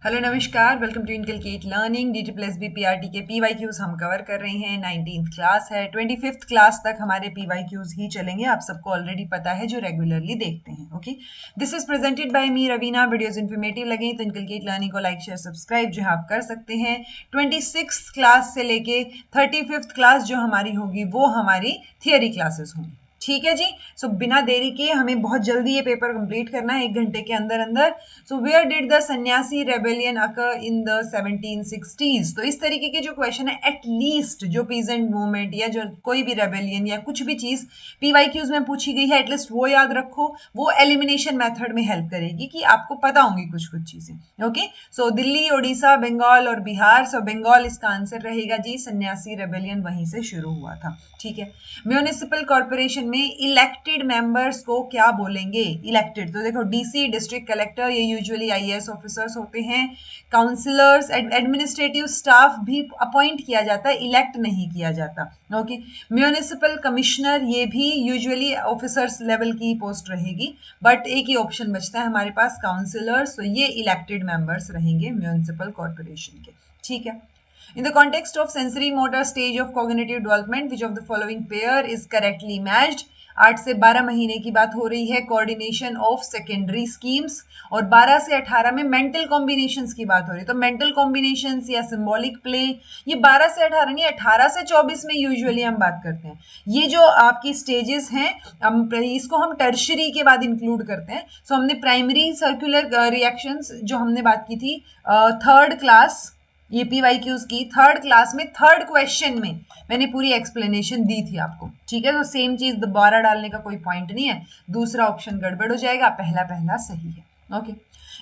Hello नमस्कार, welcome to inculcate learning D T plus B P R T के P Y Qs हम cover कर रहे हैं। 19th क्लास है, 25th क्लास तक हमारे पी वाई क्यूज ही चलेंगे। आप सबको ऑलरेडी पता है जो रेगुलरली देखते हैं। Okay, this is presented by me Raveena. Videos informative लगे तो इनकलकेट लर्निंग को लाइक शेयर सब्सक्राइब जो है आप कर सकते हैं। 26th क्लास से लेके 35th क्लास जो हमारी होगी वो हमारी थियरी क्लासेस होंगी। ठीक है जी। सो बिना देरी के हमें बहुत जल्दी ये पेपर कंप्लीट करना है, 1 घंटे के अंदर अंदर। सो वेयर डिड द सन्यासी rebellion occur in the 1760s? तो इस तरीके के जो क्वेश्चन है, एटलीस्ट जो पीजेंट मूवमेंट या जो कोई भी रेबेलियन या कुछ भी चीज पीवाईक्यूज में पूछी गई है, एटलीस्ट वो याद रखो। वो एलिमिनेशन मेथड में हेल्प करेगी कि आपको पता होंगी कुछ कुछ चीजें। ओके, सो दिल्ली, ओडिशा, बंगाल और बिहार। सो बंगाल इसका आंसर रहेगा जी। सन्यासी रेबेलियन वहीं से शुरू हुआ था। ठीक है। म्यूनिसिपल कॉर्पोरेशन में इलेक्टेड मेंबर्स को क्या बोलेंगे? इलेक्टेड तो देखो, डीसी डिस्ट्रिक्ट कलेक्टर, ये यूजुअली आईएएस ऑफिसर्स होते हैं। काउंसलर्स, एडमिनिस्ट्रेटिव स्टाफ भी अपॉइंट किया जाता है, इलेक्ट नहीं किया जाता। ओके, म्यूनिसिपल कमिश्नर, ये भी यूजुअली ऑफिसर्स लेवल की पोस्ट रहेगी, बट एक ही ऑप्शन बचता है हमारे पास, काउंसलर्स। तो ये इलेक्टेड मेंबर्स रहेंगे म्यूनिसिपल कॉर्पोरेशन के। ठीक है। In the context of sensory motor stage of cognitive development, which of the following pair is correctly matched? 8 से 12 महीने की बात हो रही है, कोऑर्डिनेशन ऑफ सेकेंडरी स्कीम्स। और 12 से 18 में मेंटल कॉम्बिनेशंस की बात हो रही है। तो मेंटल कॉम्बिनेशंस या सिंबॉलिक प्ले, ये 12 से 18 नहीं, 18 से 24 में यूजुअली हम बात करते हैं। ये जो आपकी स्टेजेस हैं, इसको हम टर्शरी के बाद इंक्लूड करते हैं। सो हमने प्राइमरी सर्कुलर रिएक्शंस जो हमने बात की थी थर्ड क्लास, ये पीवाईक्यूज की थर्ड क्लास में थर्ड क्वेश्चन में मैंने पूरी एक्सप्लेनेशन दी थी आपको। ठीक है, तो सेम चीज दोबारा डालने का कोई पॉइंट नहीं है। दूसरा ऑप्शन गड़बड़ हो जाएगा, पहला पहला सही है। Okay,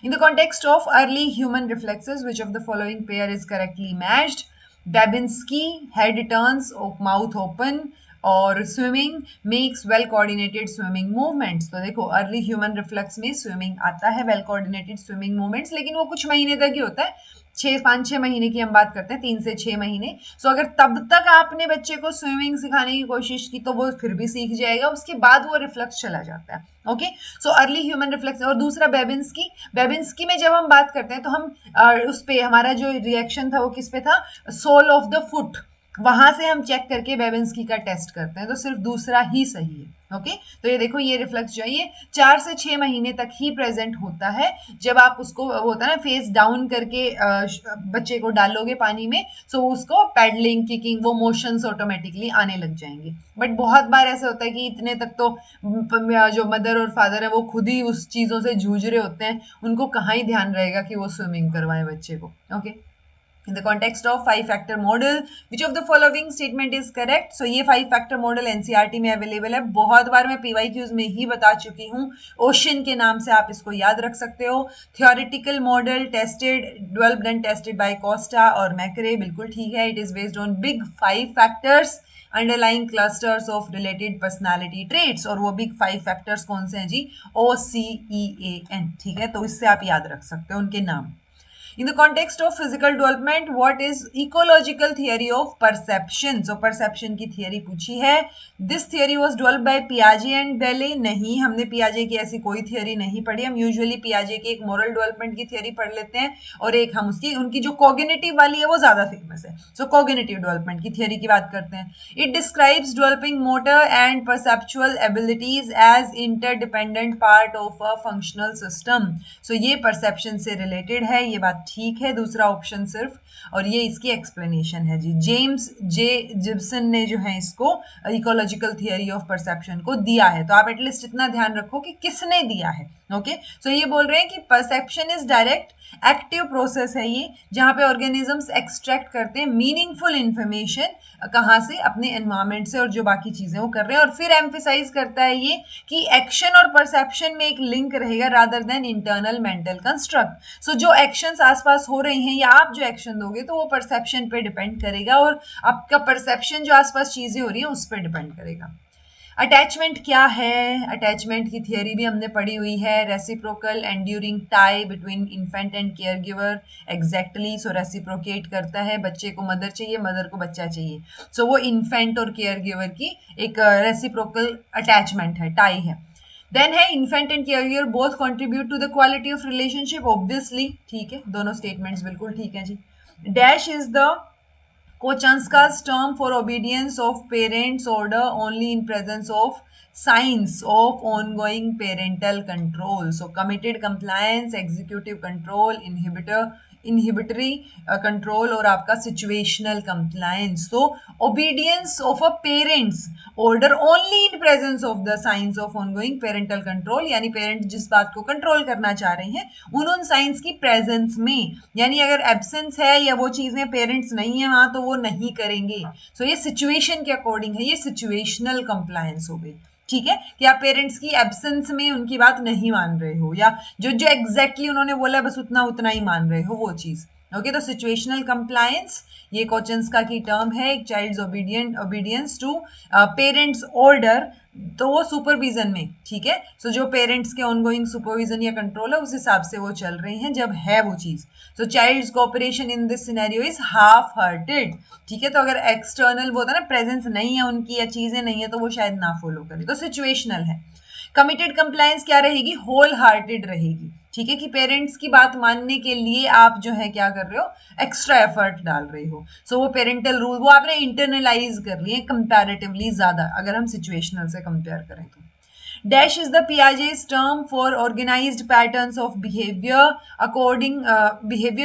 in the context of early human reflexes, which of the following pair is correctly matched? Babinski, head turns of mouth open, और swimming makes well coordinated swimming movements. तो देखो, अर्ली ह्यूमन रिफ्लेक्स में swimming आता है, well coordinated swimming movements, लेकिन वो कुछ महीने तक ही होता है। 5-6 महीने की हम बात करते हैं, 3 से 6 महीने। सो अगर तब तक आपने बच्चे को स्विमिंग सिखाने की कोशिश की तो वो फिर भी सीख जाएगा, उसके बाद वो रिफ्लेक्स चला जाता है। Okay, so early human reflex. और दूसरा बेबिंस्की में जब हम बात करते हैं तो हम उस पे हमारा जो रिएक्शन था वो किस पे था? Sole of the foot. वहां से हम चेक करके बेबिंस्की का टेस्ट करते हैं, तो सिर्फ दूसरा ही सही है। ओके, तो ये देखो, ये रिफ्लेक्स जो है ये 4 से 6 महीने तक ही प्रेजेंट होता है। जब आप उसको होता है ना फेस डाउन करके बच्चे को डालोगे पानी में, सो उसको पैडलिंग, किकिंग, वो मोशंस ऑटोमेटिकली आने लग जाएंगे। बट बहुत बार ऐसा होता है कि इतने तक तो जो मदर और फादर है वो खुद ही उस चीजों से जूझ रहे होते हैं, उनको कहाँ ही ध्यान रहेगा कि वो स्विमिंग करवाए बच्चे को। Okay, in the context of 5 factor model, which of the following statement is correct? So ये 5 factor model NCERT में अवेलेबल है, बहुत बार मैं PYQs में ही बता चुकी हूँ। ओशन के नाम से आप इसको याद रख सकते हो। Theoretical model tested, developed and tested by Costa और मैकरे, बिल्कुल ठीक है। It is based on big 5 factors underlying clusters of related personality traits. और वो बिग 5 factors कौन से हैं जी? OCEAN। ठीक है, तो इससे आप याद रख सकते हो उनके नाम। In the context of physical development, what is ecological theory of perception? So perception की theory पूछी है। This theory was developed by Piaget and Belle। नहीं, हमने Piaget की ऐसी कोई theory नहीं पढ़ी। हम usually Piaget की एक moral development की theory पढ़ लेते हैं, और एक हम उनकी जो cognitive वाली है वो ज्यादा famous है। So cognitive development की theory की बात करते हैं। It describes developing motor and perceptual abilities as interdependent part of a functional system। So ये perception से related है, ये बात ठीक है। दूसरा ऑप्शन सिर्फ, और ये इसकी एक्सप्लेनेशन है जी। जेम्स जे जिब्सन ने जो है इसको इकोलॉजिकल थियरी ऑफ परसेप्शन को दिया है। तो आप एटलीस्ट इतना ध्यान रखो कि किसने दिया है। ओके, सो ये बोल रहे हैं कि perception is direct active process है ये, जहां पे ऑर्गेनिजम्स एक्सट्रैक्ट करते हैं मीनिंगफुल इंफॉर्मेशन, कहाँ से? अपने एनवायरमेंट से, और जो बाकी चीजें वो कर रहे हैं। और फिर एम्फेसाइज करता है ये कि एक्शन और परसेप्शन में एक लिंक रहेगा rather than internal mental construct. So जो एक्शंस आसपास हो रहे हैं या आप जो एक्शन दोगे तो वो परसेप्शन पे डिपेंड करेगा, और आपका परसेप्शन जो आसपास चीजें हो रही है उस पर डिपेंड करेगा। अटैचमेंट क्या है? अटैचमेंट की थियरी भी हमने पढ़ी हुई है। Reciprocal enduring tie between infant and care giver. Exactly, so reciprocate करता है, बच्चे को मदर चाहिए, मदर को बच्चा चाहिए। सो वो इन्फेंट और केयर गिवर की एक रेसिप्रोकल अटैचमेंट है, टाई है। देन है infant and carrier both contribute to the quality of relationship, obviously ठीक है, दोनों स्टेटमेंट्स बिल्कुल ठीक है जी. Dash is the Kochanska's term for obedience of parents' order only in presence of signs of ongoing parental control. So committed compliance, executive control, inhibitory control और आपका situational compliance. So obedience of a parent's order only in presence of the signs of ongoing parental control, यानी parent जिस बात को control करना चाह रहे हैं उन साइंस की प्रेजेंस में, यानी अगर एब्सेंस है या वो चीजें पेरेंट्स नहीं है वहां तो वो नहीं करेंगे. सो ये सिचुएशन के अकॉर्डिंग है, ये सिचुएशनल कंप्लायंस हो गई. ठीक है कि आप पेरेंट्स की एब्सेंस में उनकी बात नहीं मान रहे हो या जो जो एग्जैक्टली उन्होंने बोला बस उतना उतना ही मान रहे हो वो चीज. ओके तो सिचुएशनल कंप्लायंस ये कोचेंस्का की टर्म है, एक child's obedience to parents order, तो वो सुपरविजन में. ठीक है सो जो पेरेंट्स के ऑनगोइंग सुपरविजन या कंट्रोल है उस हिसाब से वो चल रही हैं जब है वो चीज. So child's cooperation in this scenario is half hearted. ठीक है तो अगर एक्सटर्नल वो होता है ना प्रेजेंस नहीं है उनकी या चीजें नहीं है तो वो शायद ना फॉलो करे, तो सिचुएशनल है. कमिटेड कंप्लायंस क्या रहेगी, होल हार्टेड रहेगी. ठीक है कि पेरेंट्स की बात मानने के लिए आप जो है क्या कर रहे हो, एक्स्ट्रा एफर्ट डाल रहे हो. सो वो पेरेंटल रूल वो आपने इंटरनलाइज कर लिए कंपैरेटिवली ज्यादा अगर हम सिचुएशनल से कंपेयर करें तो. Dash is the Piaget's term for organized patterns of behavior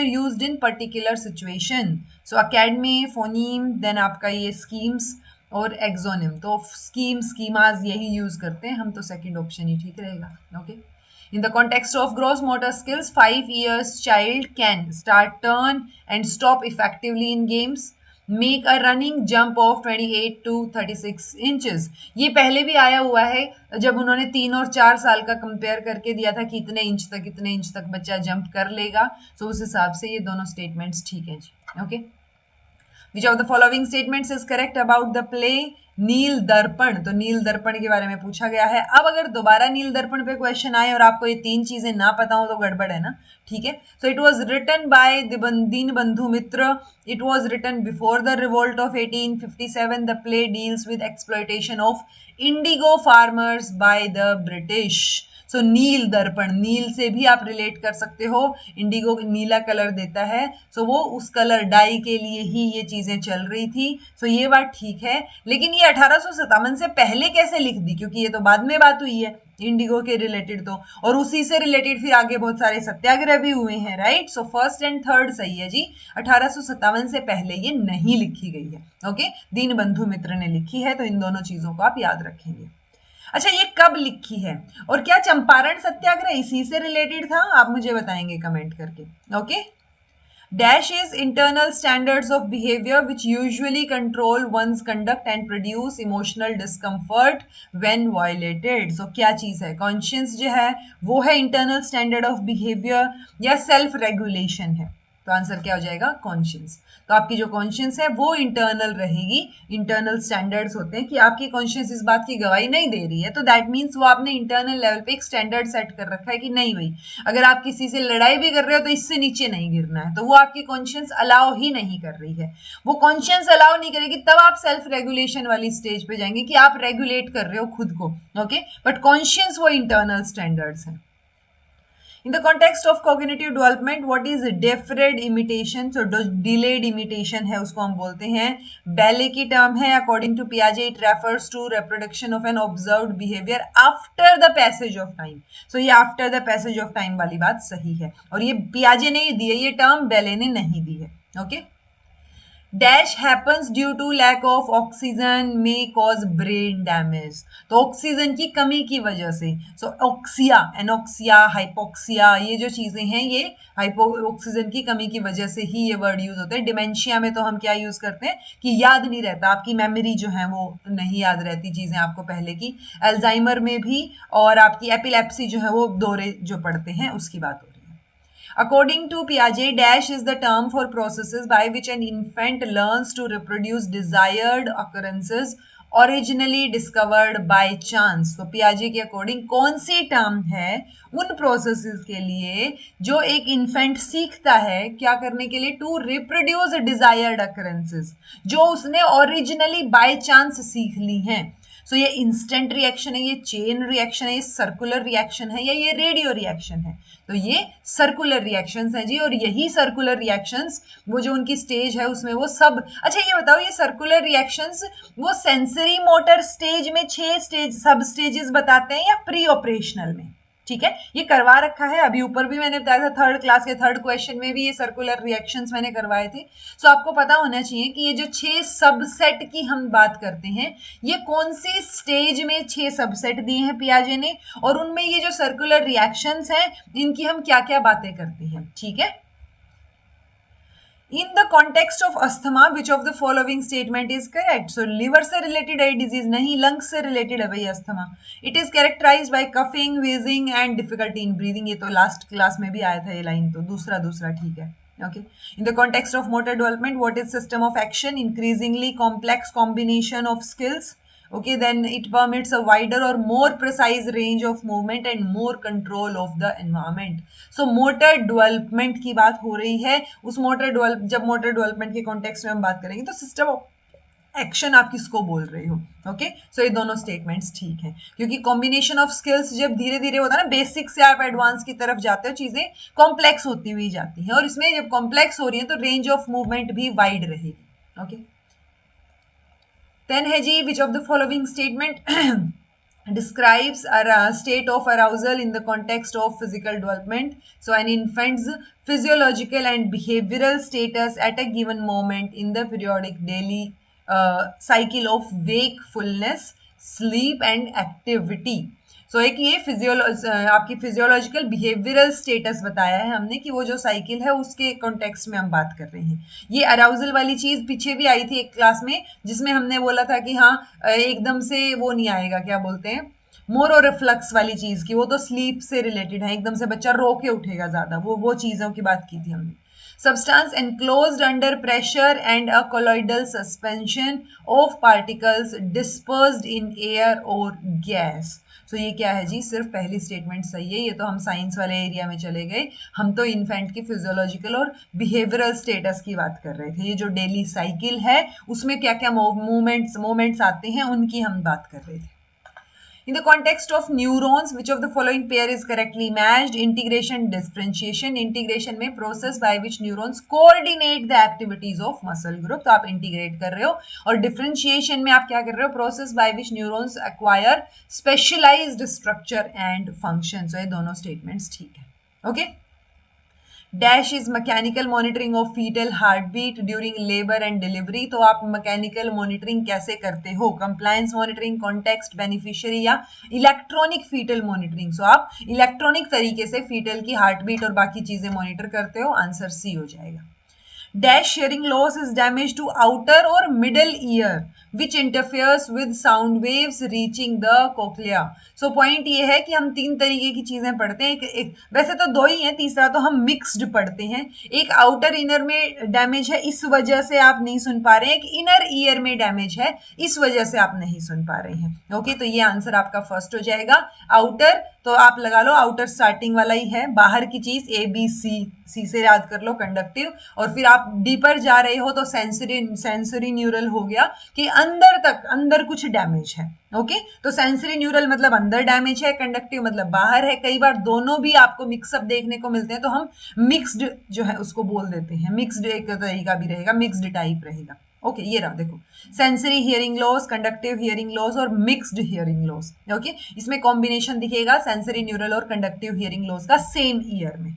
used in particular situation. So academy, phoneme, then आपका ये schemes और exonym. तो scheme, schemas यही use करते हैं हम, तो second option ही ठीक रहेगा. Okay. In the context of gross motor skills, 5 years child can start, turn and stop effectively in games. Make a running jump of 28 to 36 inches. ये पहले भी आया हुआ है जब उन्होंने 3 और 4 साल का कंपेयर करके दिया था कि इतने इंच तक बच्चा जंप कर लेगा. सो उस हिसाब से ये दोनों स्टेटमेंट्स ठीक है जी. Okay Which of the following statements is correct about the play नील दर्पण. तो नील दर्पण के बारे में पूछा गया है. अब अगर दोबारा नील दर्पण पे क्वेश्चन आए और आपको ये तीन चीजें ना पता हो तो गड़बड़ है ना. ठीक है so it was written by Dinabandhu Mitra. It was written before the revolt of 1857. The play deals with exploitation of indigo farmers by the British. So Nil Darpan, नील से भी आप रिलेट कर सकते हो, इंडिगो नीला कलर देता है. सो वो उस कलर डाई के लिए ही ये चीजें चल रही थी. सो ये बात ठीक है, लेकिन ये 1857 से पहले कैसे लिख दी, क्योंकि ये तो बाद में बात हुई है इंडिगो के रिलेटेड तो, और उसी से रिलेटेड फिर आगे बहुत सारे सत्याग्रह भी हुए हैं. Right so first and third सही है जी. 1857 से पहले ये नहीं लिखी गई है. ओके दीनबंधु मित्र ने लिखी है, तो इन दोनों चीजों को आप याद रखेंगे. अच्छा ये कब लिखी है और क्या चंपारण सत्याग्रह इसी से रिलेटेड था, आप मुझे बताएंगे कमेंट करके. Okay Dash is internal standards of behavior which usually control one's conduct and produce emotional discomfort when violated. So क्या चीज है, conscience जो है वो है internal standard of behavior या self regulation है. तो आंसर क्या हो जाएगा, कॉन्शियस. तो आपकी जो कॉन्शियस है वो इंटरनल रहेगी. इंटरनल स्टैंडर्ड्स होते हैं कि आपकी कॉन्शियस इस बात की गवाही नहीं दे रही है, तो दैट मीन्स वो आपने इंटरनल लेवल पे एक स्टैंडर्ड सेट कर रखा है कि नहीं भाई अगर आप किसी से लड़ाई भी कर रहे हो तो इससे नीचे नहीं गिरना है. तो वो आपकी कॉन्शियस अलाउ ही नहीं कर रही है. वो कॉन्शियस अलाउ नहीं करेगी तब आप सेल्फ रेगुलेशन वाली स्टेज पे जाएंगे कि आप रेगुलेट कर रहे हो खुद को. ओके बट कॉन्शियस वो इंटरनल स्टैंडर्ड्स हैं. In the context of cognitive development, what is deferred imitation? So delayed imitation है उसको हम बोलते हैं. बैले की टर्म है. According to Piaget, it refers to reproduction of an observed behavior after the passage of time. So ये after the passage of time वाली बात सही है, और ये Piaget ने दी है ये टर्म, बैले ने नहीं दी है. Okay? Dash happens due to lack of oxygen may cause brain damage. तो ऑक्सीजन की कमी की वजह से. सो ऑक्सिया, एनोक्सिया, हाइपोक्सिया ये जो चीजें हैं ये ऑक्सीजन की कमी की वजह से ही ये वर्ड यूज होते हैं. डिमेंशिया में तो हम क्या यूज करते हैं कि याद नहीं रहता, आपकी मेमोरी जो है वो नहीं याद रहती चीजें आपको पहले की. अल्जाइमर में भी, और आपकी एपिलेप्सी जो है वो दौरे जो पड़ते हैं उसकी बात हो. According to Piaget, dash is the term for processes by which an infant learns to reproduce desired occurrences originally discovered by chance. तो Piaget के अकॉर्डिंग कौन सी टर्म है उन प्रोसेसेस के लिए जो एक इन्फेंट सीखता है क्या करने के लिए, टू रिप्रोड्यूस डिजायर्ड occurrences जो उसने ओरिजिनली बाय चांस सीख ली हैं. सो ये इंस्टेंट रिएक्शन है, ये चेन रिएक्शन है, ये सर्कुलर रिएक्शन है, या ये रेडियो रिएक्शन है? तो ये सर्कुलर रिएक्शंस है जी। और यही सर्कुलर रिएक्शंस वो जो उनकी स्टेज है उसमें वो सब, अच्छा ये बताओ, ये सर्कुलर रिएक्शंस वो सेंसरी मोटर स्टेज में 6 स्टेज सब स्टेजेस बताते हैं या प्री ऑपरेशनल में? ठीक है, ये करवा रखा है अभी, ऊपर भी मैंने बताया था, थर्ड क्लास के थर्ड क्वेश्चन में भी ये सर्कुलर रिएक्शंस मैंने करवाए थे। सो आपको पता होना चाहिए कि ये जो 6 सबसेट की हम बात करते हैं, ये कौन सी स्टेज में 6 सबसेट दिए हैं पियाजे ने, और उनमें ये जो सर्कुलर रिएक्शंस हैं इनकी हम क्या क्या बातें करते हैं। ठीक है, in the context of asthma which of the following statement is correct? So liver से related है disease नहीं, lungs से related है भाई asthma. it is characterized by coughing, wheezing and difficulty in breathing। ये तो लास्ट क्लास में भी आया था ये लाइन, तो दूसरा ठीक है। okay, in the context of motor development what is system of action? increasingly complex combination of skills। okay, then it permits a wider or more precise range of movement and more control of the environment। so motor development की बात हो रही है, उस जब motor development के context में हम बात करेंगे तो सिस्टम ऑफ एक्शन आप किसको बोल रहे हो? ओके, सो ये दोनों स्टेटमेंट्स ठीक है, क्योंकि कॉम्बिनेशन ऑफ स्किल्स जब धीरे धीरे होता है ना, बेसिक से आप एडवांस की तरफ जाते हो, चीजें कॉम्प्लेक्स होती हुई जाती हैं, और इसमें जब कॉम्प्लेक्स हो रही है तो रेंज ऑफ मूवमेंट भी वाइड रहेगी। ओके, then है जी, which of the following statement describes a state of arousal in the context of physical development? So an infant's physiological and behavioral status at a given moment in the periodic daily cycle of wakefulness, sleep and activity। सो एक ये आपकी physiological behavioural status बताया है हमने कि वो जो cycle है उसके कॉन्टेक्स्ट में हम बात कर रहे हैं। ये अराउजल वाली चीज पीछे भी आई थी एक क्लास में, जिसमें हमने बोला था कि हाँ एकदम से वो नहीं आएगा, क्या बोलते हैं, मोर और रिफ्लक्स वाली चीज की, वो तो स्लीप से रिलेटेड है, एकदम से बच्चा रो के उठेगा ज्यादा, वो चीजों की बात की थी हमने। substance enclosed under pressure and a colloidal suspension of particles dispersed in air or gas। तो ये क्या है जी, सिर्फ पहली स्टेटमेंट सही है, ये तो हम साइंस वाले एरिया में चले गए, हम तो इन्फेंट की फिजियोलॉजिकल और बिहेवियरल स्टेटस की बात कर रहे थे। ये जो डेली साइकिल है उसमें क्या क्या मूवमेंट्स आते हैं उनकी हम बात कर रहे थे। In the context of neurons, which of the following pair is correctly matched? Integration, differentiation। integration में process by which neurons coordinate the activities of muscle group, तो आप integrate कर रहे हो, और differentiation में आप क्या कर रहे हो? process by which neurons acquire specialized structure and function। so ये दोनों statements ठीक है। okay, dash is mechanical monitoring of fetal heart beat during labour and delivery. तो आप मैकेनिकल मॉनिटरिंग कैसे करते हो? कंप्लायंस मॉनिटरिंग, कॉन्टेक्स्ट, बेनिफिशियरी या इलेक्ट्रॉनिक फीटल मॉनिटरिंग। सो आप इलेक्ट्रॉनिक तरीके से फीटल की हार्ट बीट और बाकी चीजें मॉनिटर करते हो। आंसर सी हो जाएगा। Dash hearing loss is damage to outer or middle ear which interferes with sound waves reaching the cochlea। so point ये है कि हम 3 तरीके की चीजें पढ़ते हैं, एक वैसे तो 2 ही हैं, तीसरा तो हम मिक्स्ड पढ़ते हैं। एक आउटर इनर में डैमेज है, इस वजह से आप नहीं सुन पा रहे हैं, एक इनर ईयर में डैमेज है, इस वजह से आप नहीं सुन पा रहे हैं। ओके, तो ये आंसर आपका फर्स्ट हो जाएगा। आउटर तो आप लगा लो, आउटर स्टार्टिंग वाला ही है, बाहर की चीज ABC, सी से याद कर लो कंडक्टिव, और फिर आप डीपर जा रहे हो तो सेंसरी न्यूरल हो गया कि अंदर कुछ डैमेज है। ओके, तो सेंसरी न्यूरल मतलब अंदर डैमेज है, कंडक्टिव मतलब बाहर है। कई बार दोनों भी आपको मिक्सअप देखने को मिलते हैं, तो हम मिक्स्ड जो है उसको बोल देते हैं। मिक्स्ड एक तरीका भी रहेगा, मिक्स्ड टाइप रहेगा। ओके, ये रहा देखो, sensory hearing loss, conductive hearing loss और मिक्स्ड हियरिंग लॉस। ओके, इसमें कॉम्बिनेशन दिखेगा सेंसरी न्यूरल और कंडक्टिव हियरिंग लॉस का सेम ईयर में।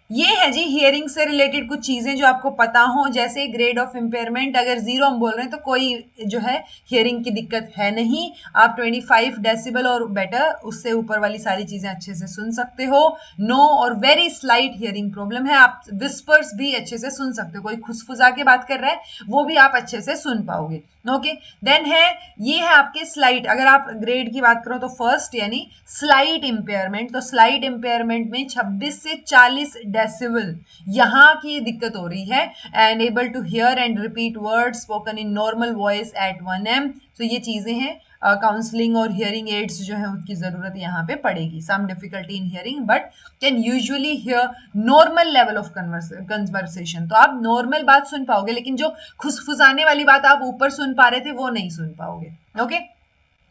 ये है जी हियरिंग से रिलेटेड कुछ चीजें जो आपको पता हो, जैसे ग्रेड ऑफ इम्पेयरमेंट अगर 0 हम बोल रहे हैं तो कोई जो है हियरिंग की दिक्कत है नहीं, आप 25 डेसिबल और बेटर, उससे ऊपर वाली सारी चीजें अच्छे से सुन सकते हो। नो और वेरी स्लाइट हियरिंग प्रॉब्लम है, आप विस्पर्स भी अच्छे से सुन सकते हो, कोई खुसफुसा के बात कर रहा है वो भी आप अच्छे से सुन पाओगे। ओके, देन है ये है आपके स्लाइट, अगर आप ग्रेड की बात करो तो फर्स्ट यानी स्लाइट इंपेयरमेंट, तो स्लाइट इंपेयरमेंट में 26 से 40 डेसिबल यहाँ की दिक्कत हो रही है। And able to hear and repeat words spoken in normal voice at 1M। तो ये चीजें हैं काउंसलिंग और हियरिंग एड्स जो है उसकी ज़रूरत यहाँ पे पड़ेगी. Some difficulty in hearing but can usually hear normal level of conversation. तो आप नॉर्मल बात सुन पाओगे, लेकिन जो खुसफुसाने वाली बात आप ऊपर सुन पा रहे थे वो नहीं सुन पाओगे. ओके.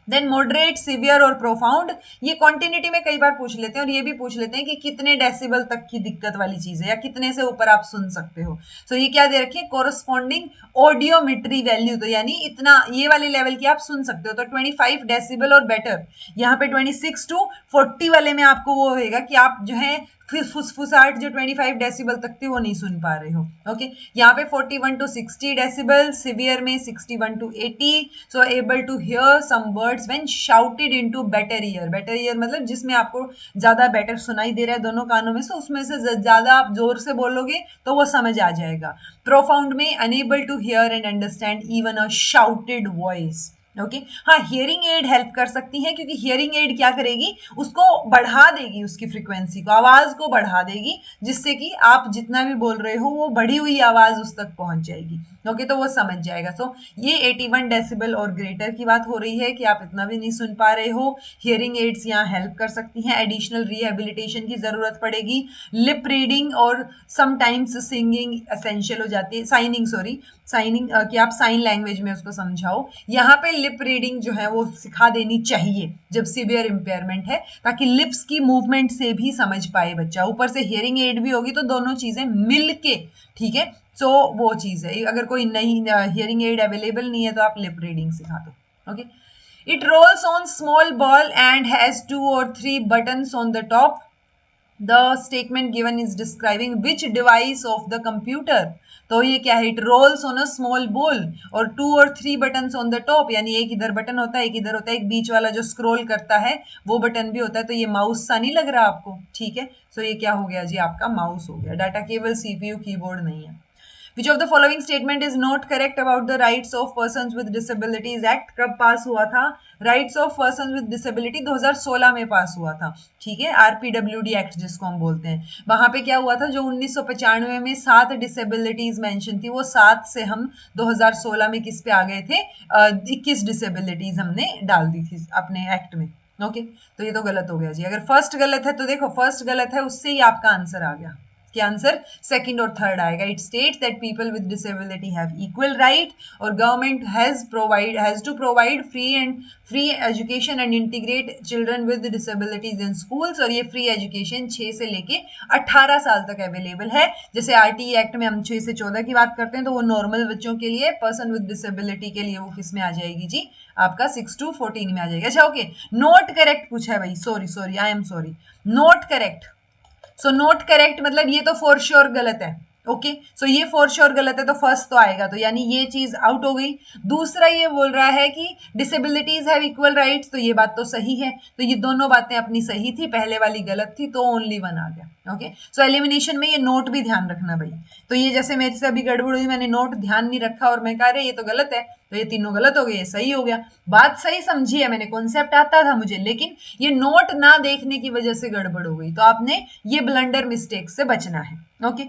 देन मॉडरेट, सिवियर और प्रोफाउंड, ये क्वांटिटी में कई बार पूछ लेते हैं और ये भी पूछ लेते हैं कि कितने डेसिबल तक की दिक्कत वाली चीज है या कितने से ऊपर आप सुन सकते हो. सो ये क्या दे रखी है, कोरस्पॉन्डिंग ऑडियोमेट्री वैल्यू. तो यानी इतना ये वाले लेवल की आप सुन सकते हो. तो 25 डेसिबल और बेटर. यहाँ पे 26 to 40 वाले में आपको वो होगा कि आप जो है फुसफुसाहट जो 25 डेसिबल तक थी वो नहीं सुन पा रहे हो. ओके. यहाँ पे 41 to 60 डेसिबल, सिवियर में 61 to 80. So able to hear some words when shouted into better ear. Better ear मतलब जिसमें आपको ज्यादा बेटर सुनाई दे रहा है दोनों कानों में से, उसमें से ज्यादा आप जोर से बोलोगे तो वो समझ आ जाएगा. प्रोफाउंड में unable to hear and understand even a shouted voice. Okay. हाँ, हियरिंग एड हेल्प कर सकती है, क्योंकि हियरिंग एड क्या करेगी, उसको बढ़ा देगी, उसकी फ्रीक्वेंसी को, आवाज को बढ़ा देगी, जिससे कि आप जितना भी बोल रहे हो वो बढ़ी हुई आवाज उस तक पहुंच जाएगी. ओके. तो वो समझ जाएगा. सो ये 81 डेसिबल और ग्रेटर की बात हो रही है कि आप इतना भी नहीं सुन पा रहे हो. हियरिंग एड्स यहाँ हेल्प कर सकती हैं. एडिशनल रिहेबिलिटेशन की जरूरत पड़ेगी. लिप रीडिंग और समटाइम्स सिंगिंग एसेंशियल हो जाती है. साइनिंग कि आप साइन लैंग्वेज में उसको समझाओ. यहाँ पे लिप रीडिंग जो है वो सिखा देनी चाहिए जब सीवियर इम्पेयरमेंट है, ताकि लिप्स की मूवमेंट से भी समझ पाए बच्चा. ऊपर से हियरिंग एड भी होगी तो दोनों चीजें मिल के, ठीक है. सो वो चीज है. अगर कोई नहीं हियरिंग एड अवेलेबल नहीं है तो आप लिप रीडिंग सिखा दो. Okay. It rolls on small ball and has 2 or 3 buttons on the top. The statement given is describing which device of the computer. तो ये क्या है, it rolls on a small ball और 2 or 3 buttons on the top, यानी एक इधर button होता है, एक इधर होता है, एक बीच वाला जो स्क्रॉल करता है वो बटन भी होता है. तो ये माउस सा नहीं लग रहा आपको, ठीक है. सो ये क्या हो गया जी, आपका माउस हो गया. डाटा केवल सीपीयू कीबोर्ड नहीं है. Which of the following statement is not correct about the rights of persons with disabilities act? कब पास हुआ था? Rights of person with disability 2016 में पास हुआ था, ठीक है. आरपीडब्ल्यूडी एक्ट जिसको हम बोलते हैं. वहां पे क्या हुआ था, जो 1995 में 7 डिसेबिलिटीज मेंशन थी, वो 7 से हम 2016 में किस पे आ गए थे, 21 डिसेबिलिटीज हमने डाल दी थी अपने एक्ट में. ओके. तो ये तो गलत हो गया जी. अगर फर्स्ट गलत है तो देखो, फर्स्ट गलत है उससे ही आपका आंसर आ गया. क्या आंसर सेकंड और थर्ड आएगा. It states that people with disability have equal right और government has to provide free education and integrate children with disabilities in schools. और ये फ्री एजुकेशन 6 से लेके 18 साल तक अवेलेबल है. जैसे आरटीई एक्ट में हम 6 से 14 की बात करते हैं, तो वो नॉर्मल बच्चों के लिए, पर्सन विद डिसेबिलिटी के लिए वो किस में आ जाएगी जी, आपका 6 to 14 में आ जाएगा. अच्छा, ओके. नॉट करेक्ट पूछा है भाई, sorry I am sorry, not correct. So not correct मतलब ये तो फॉर श्योर गलत है. ओके. सो ये फॉर श्योर गलत है तो फर्स्ट तो आएगा, तो यानी ये चीज आउट हो गई. दूसरा ये बोल रहा है कि डिसेबिलिटीज हैव इक्वल राइट्स, तो ये बात तो सही है. तो ये दोनों बातें अपनी सही थी, पहले वाली गलत थी, तो ओनली वन आ गया. ओके. सो एलिमिनेशन में ये नोट भी ध्यान रखना भाई. तो ये जैसे मेरे से अभी गड़बड़ हुई, मैंने नोट ध्यान नहीं रखा और मैं कह रही ये तो गलत है, तो ये तीनों गलत हो गए, ये सही हो गया. बात सही समझी है मैंने, कॉन्सेप्ट आता था मुझे, लेकिन ये नोट ना देखने की वजह से गड़बड़ हो गई. तो आपने ये ब्लंडर मिस्टेक से बचना है. Okay.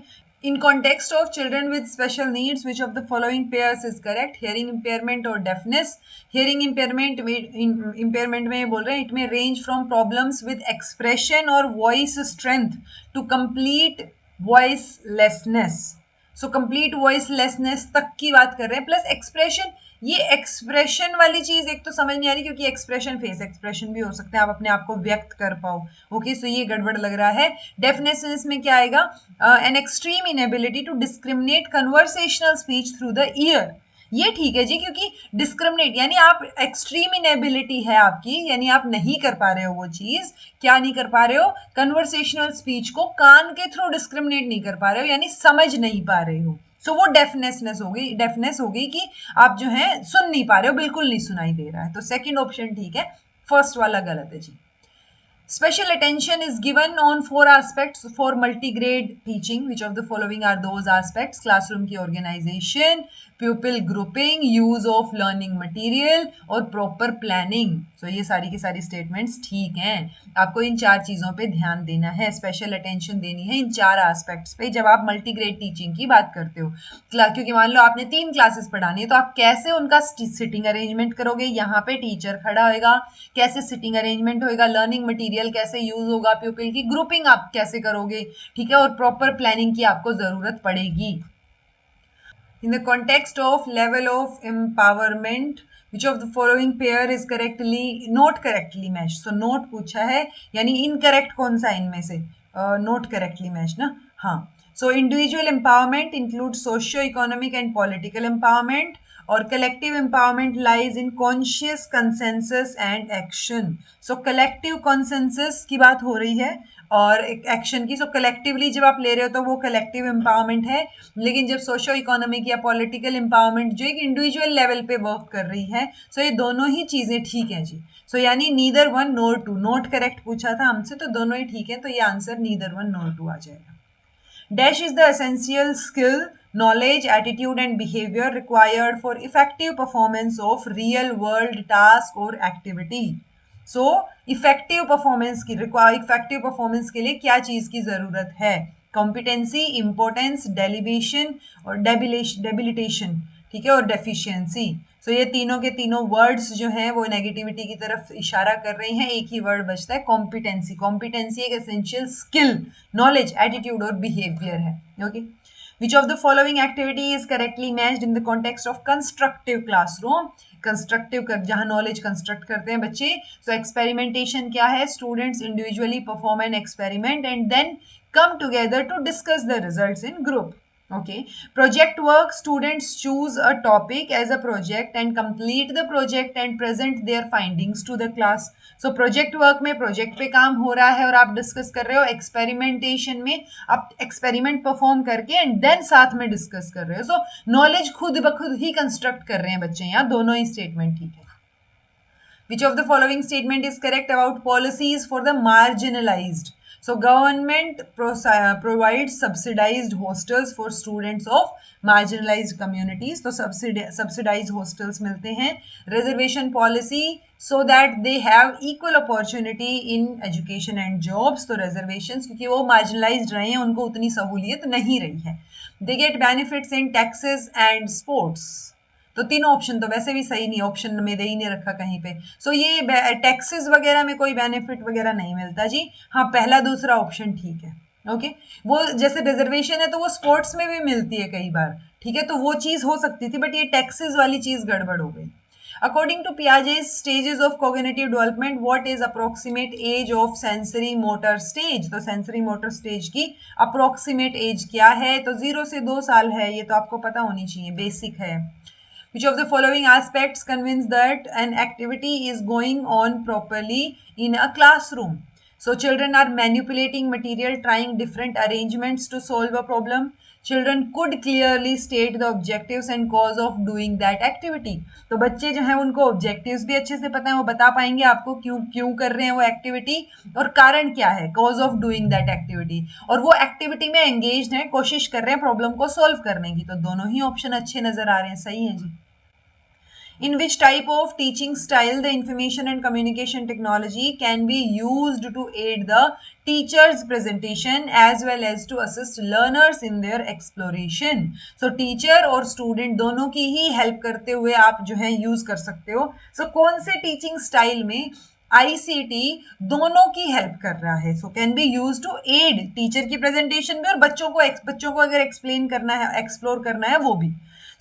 In context of children with special needs, which of the following pairs is correct? Hearing impairment और deafness. Hearing impairment में बोल रहे हैं, it may range from problems with expression or voice strength to complete voicelessness. So complete voicelessness तक की बात कर रहे हैं. प्लस एक्सप्रेशन, ये एक्सप्रेशन वाली चीज एक तो समझ नहीं आ रही, क्योंकि एक्सप्रेशन फेस एक्सप्रेशन भी हो सकते हैं, आप अपने आप को व्यक्त कर पाओ. ओके. सो ये गड़बड़ लग रहा है. डेफनेस में क्या आएगा, an extreme inability to discriminate conversational speech through the ear. ये ठीक है जी, क्योंकि डिस्क्रिमिनेट यानी आप एक्सट्रीम इनएबिलिटी है आपकी, यानी आप नहीं कर पा रहे हो वो चीज. क्या नहीं कर पा रहे हो, कन्वर्सेशनल स्पीच को कान के थ्रू डिस्क्रिमिनेट नहीं कर पा रहे हो, यानी समझ नहीं पा रहे हो. सो वो डेफनेस हो गई कि आप जो है सुन नहीं पा रहे हो, बिल्कुल नहीं सुनाई दे रहा है. तो सेकंड ऑप्शन ठीक है, फर्स्ट वाला गलत है जी. Special attention is given on 4 aspects for multigrade teaching. Which of the following are those aspects? Classroom की organization, प्यूपिल grouping, use of learning material और प्रॉपर प्लानिंग। सो ये सारी की सारी स्टेटमेंट्स ठीक हैं। आपको इन 4 चीज़ों पे ध्यान देना है, स्पेशल अटेंशन देनी है इन 4 एस्पेक्ट्स पे जब आप मल्टीग्रेड टीचिंग की बात करते हो। क्योंकि मान लो आपने 3 क्लासेस पढ़ानी है तो आप कैसे उनका सिटिंग अरेंजमेंट करोगे, यहाँ पे टीचर खड़ा होगा, कैसे सिटिंग अरेंजमेंट होगा, लर्निंग मटेरियल कैसे यूज होगा, प्यूपिल की ग्रुपिंग आप कैसे करोगे, ठीक है, और प्रॉपर प्लानिंग की आपको जरूरत पड़ेगी। In the context of level of empowerment, which of the following pair is correctly not correctly matched? So note पूछा है, यानी incorrect कौन सा इनमें से, not correctly matched ना, हाँ। So individual empowerment includes socio-economic and political empowerment, और collective empowerment lies in conscious consensus and action. So collective consensus की बात हो रही है और एक एक्शन की। सो कलेक्टिवली जब आप ले रहे हो तो वो कलेक्टिव एम्पावरमेंट है, लेकिन जब सोशो इकोनॉमिक या पॉलिटिकल एम्पावरमेंट जो एक इंडिविजुअल लेवल पे वर्क कर रही है, सो ये दोनों ही चीजें ठीक हैं जी। सो यानी neither one nor two, not correct पूछा था हमसे तो दोनों ही ठीक है, तो ये answer neither one nor two आ जाएगा। Dash is the essential skill, knowledge, attitude and behavior required for effective performance of real world task or activity. So effective performance की इफेक्टिव परफॉर्मेंस के लिए क्या चीज की जरूरत है? कॉम्पिटेंसी, इम्पोर्टेंस, डेलिवेशन और डेबिलिटेशन, ठीक है, और डेफिशिएंसी। सो ये तीनों के तीनों वर्ड्स जो हैं वो नेगेटिविटी की तरफ इशारा कर रही हैं। एक ही वर्ड बचता है कॉम्पिटेंसी। कॉम्पिटेंसी एक एसेंशियल स्किल, नॉलेज, एटीट्यूड और बिहेवियर है। Okay, Which of the following activity is correctly matched in the context of constructive classroom? Constructive कर जहां नॉलेज कंस्ट्रक्ट करते हैं बच्चे। सो एक्सपेरिमेंटेशन क्या है? Students individually perform an experiment and then come together to discuss the results in group. Okay, project work, students choose a topic as a project and complete the project and present their findings to the class. So project work में project पे काम हो रहा है और आप discuss कर रहे हो। एक्सपेरिमेंटेशन में आप एक्सपेरिमेंट परफॉर्म करके एंड देन साथ में डिस्कस कर रहे हो। सो नॉलेज खुद ब खुद ही कंस्ट्रक्ट कर रहे हैं बच्चे, यहाँ दोनों ही स्टेटमेंट ठीक है। Which of the following statement is correct about policies for the marginalized? So government provides subsidized hostels for students of marginalized communities. तो subsidized hostels मिलते हैं। Reservation policy so that they have equal opportunity in education and jobs. तो reservations क्योंकि वो marginalized रहे हैं, उनको उतनी सहूलियत नहीं रही है। They get benefits in taxes and sports. तो तीनों ऑप्शन तो वैसे भी सही नहीं, ऑप्शन में दे ही नहीं रखा कहीं पे। सो ये टैक्सेस वगैरह में कोई बेनिफिट वगैरह नहीं मिलता जी। हाँ, पहला दूसरा ऑप्शन ठीक है। ओके, वो जैसे रिजर्वेशन है तो वो स्पोर्ट्स में भी मिलती है कई बार, ठीक है, तो वो चीज हो सकती थी, बट ये टैक्सेस वाली चीज गड़बड़ हो गई। According to Piaget's stages of cognitive development, what is approximate age of sensory motor stage? तो sensory motor stage की approximate age क्या है? तो 0 से 2 साल है, ये तो आपको पता होनी चाहिए, बेसिक है। Which of the following aspects convince that an activity is going on properly in a classroom? So children are manipulating material, trying different arrangements to solve a problem. Children could clearly state the objectives and cause of doing that activity. तो बच्चे जो हैं उनको objectives भी अच्छे से पता है, वो बता पाएंगे आपको क्यों क्यों कर रहे हैं वो एक्टिविटी और कारण क्या है, cause of doing that activity, और वो एक्टिविटी में engaged हैं, कोशिश कर रहे हैं प्रॉब्लम को सॉल्व करने की। तो दोनों ही ऑप्शन अच्छे नजर आ रहे हैं, सही है जी। In which type of teaching style the information and communication technology can be used to aid the teacher's presentation as well as to assist learners in their exploration? So teacher और student दोनों की ही help करते हुए आप जो है use कर सकते हो। So कौन से teaching style में ICT दोनों की हेल्प कर रहा है? So can be use to aid teacher की प्रेजेंटेशन में और बच्चों को अगर एक्सप्लेन करना है, एक्सप्लोर करना है, वो भी।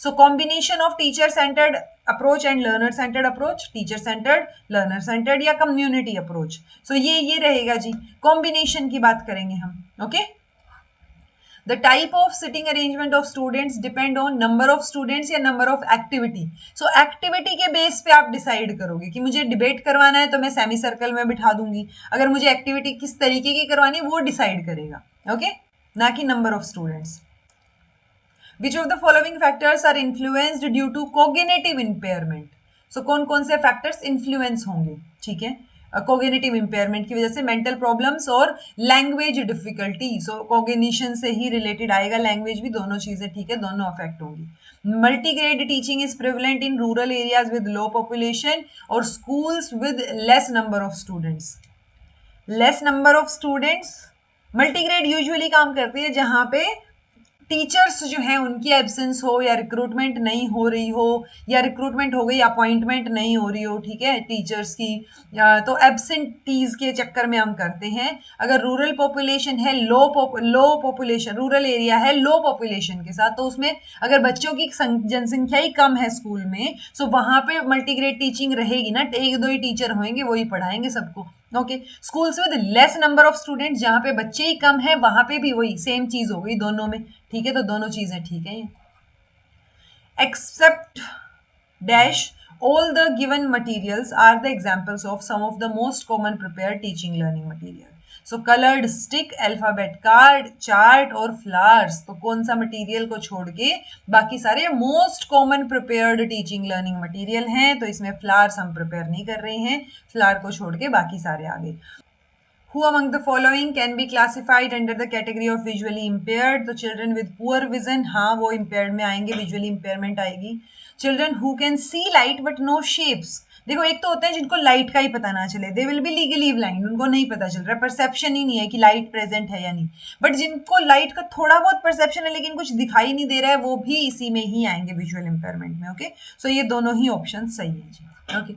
So combination of teacher centered approach and learner centered approach, teacher centered, learner centered या community approach. So ये रहेगा जी, combination की बात करेंगे हम। Okay? The type of sitting arrangement of students depend on number of students या number of activity. So activity के base पे आप डिसाइड करोगे कि मुझे डिबेट करवाना है तो मैं सेमी सर्कल में बिठा दूंगी, अगर मुझे एक्टिविटी किस तरीके की करवानी वो डिसाइड करेगा, ओके, ना कि number of students. Which of the following factors are influenced due to cognitive impairment? So कौन कौन से फैक्टर्स इन्फ्लुएंस होंगे, ठीक है। कोग्निटिव इम्पेयरमेंट की वजह से, मेंटल प्रॉब्लम्स और लैंग्वेज डिफिकल्टी। सो कोग्निशन से ही रिलेटेड आएगा, लैंग्वेज भी, दोनों चीजें ठीक है, दोनों अफेक्ट होंगी। Multigrade teaching is prevalent in rural areas with low population और schools with less number of students. Less number of students, multigrade usually काम करती है जहां पे टीचर्स जो हैं उनकी एब्सेंस हो, या रिक्रूटमेंट नहीं हो रही हो, या रिक्रूटमेंट हो गई अपॉइंटमेंट नहीं हो रही हो, ठीक है, टीचर्स की, तो एब्सेंटीज के चक्कर में हम करते हैं। अगर रूरल पॉपुलेशन है, लो पॉपुलेशन, रूरल एरिया है लो पॉपुलेशन के साथ, तो उसमें अगर बच्चों की जनसंख्या ही कम है स्कूल में, सो वहां पे मल्टीग्रेड टीचिंग रहेगी ना, एक दो ही टीचर होंगे, वही पढ़ाएंगे सबको। Okay, schools with less number of student, जहां पे बच्चे ही कम है, वहां पे भी वही सेम चीज हो गई दोनों में, ठीक है, तो दोनों चीजें ठीक है। Except dash all the given materials are the examples of some of the most common prepared teaching learning material. So colored stick, alphabet card, chart और flowers, तो कौन सा मटेरियल को छोड़ के बाकी सारे most common prepared teaching learning material हैं, तो इसमें फ्लावर्स हम प्रिपेयर नहीं कर रहे हैं, फ्लावर को छोड़ के बाकी सारे आ गए। Who among the following can be classified under the category of visually impaired? तो children with poor vision, हाँ वो impaired में आएंगे, visually impairment आएगी। Children who can see light but no shapes, देखो एक तो होते हैं जिनको लाइट का ही पता ना चले, they will be legally blind, उनको नहीं पता चल रहा, परसेप्शन ही नहीं है कि लाइट प्रेजेंट है या नहीं, बट जिनको लाइट का थोड़ा बहुत परसेप्शन है लेकिन कुछ दिखाई नहीं दे रहा है, वो भी इसी में ही आएंगे विजुअल इंपेयरमेंट में। ओके, सो ये दोनों ही ऑप्शन सही है जी। Okay,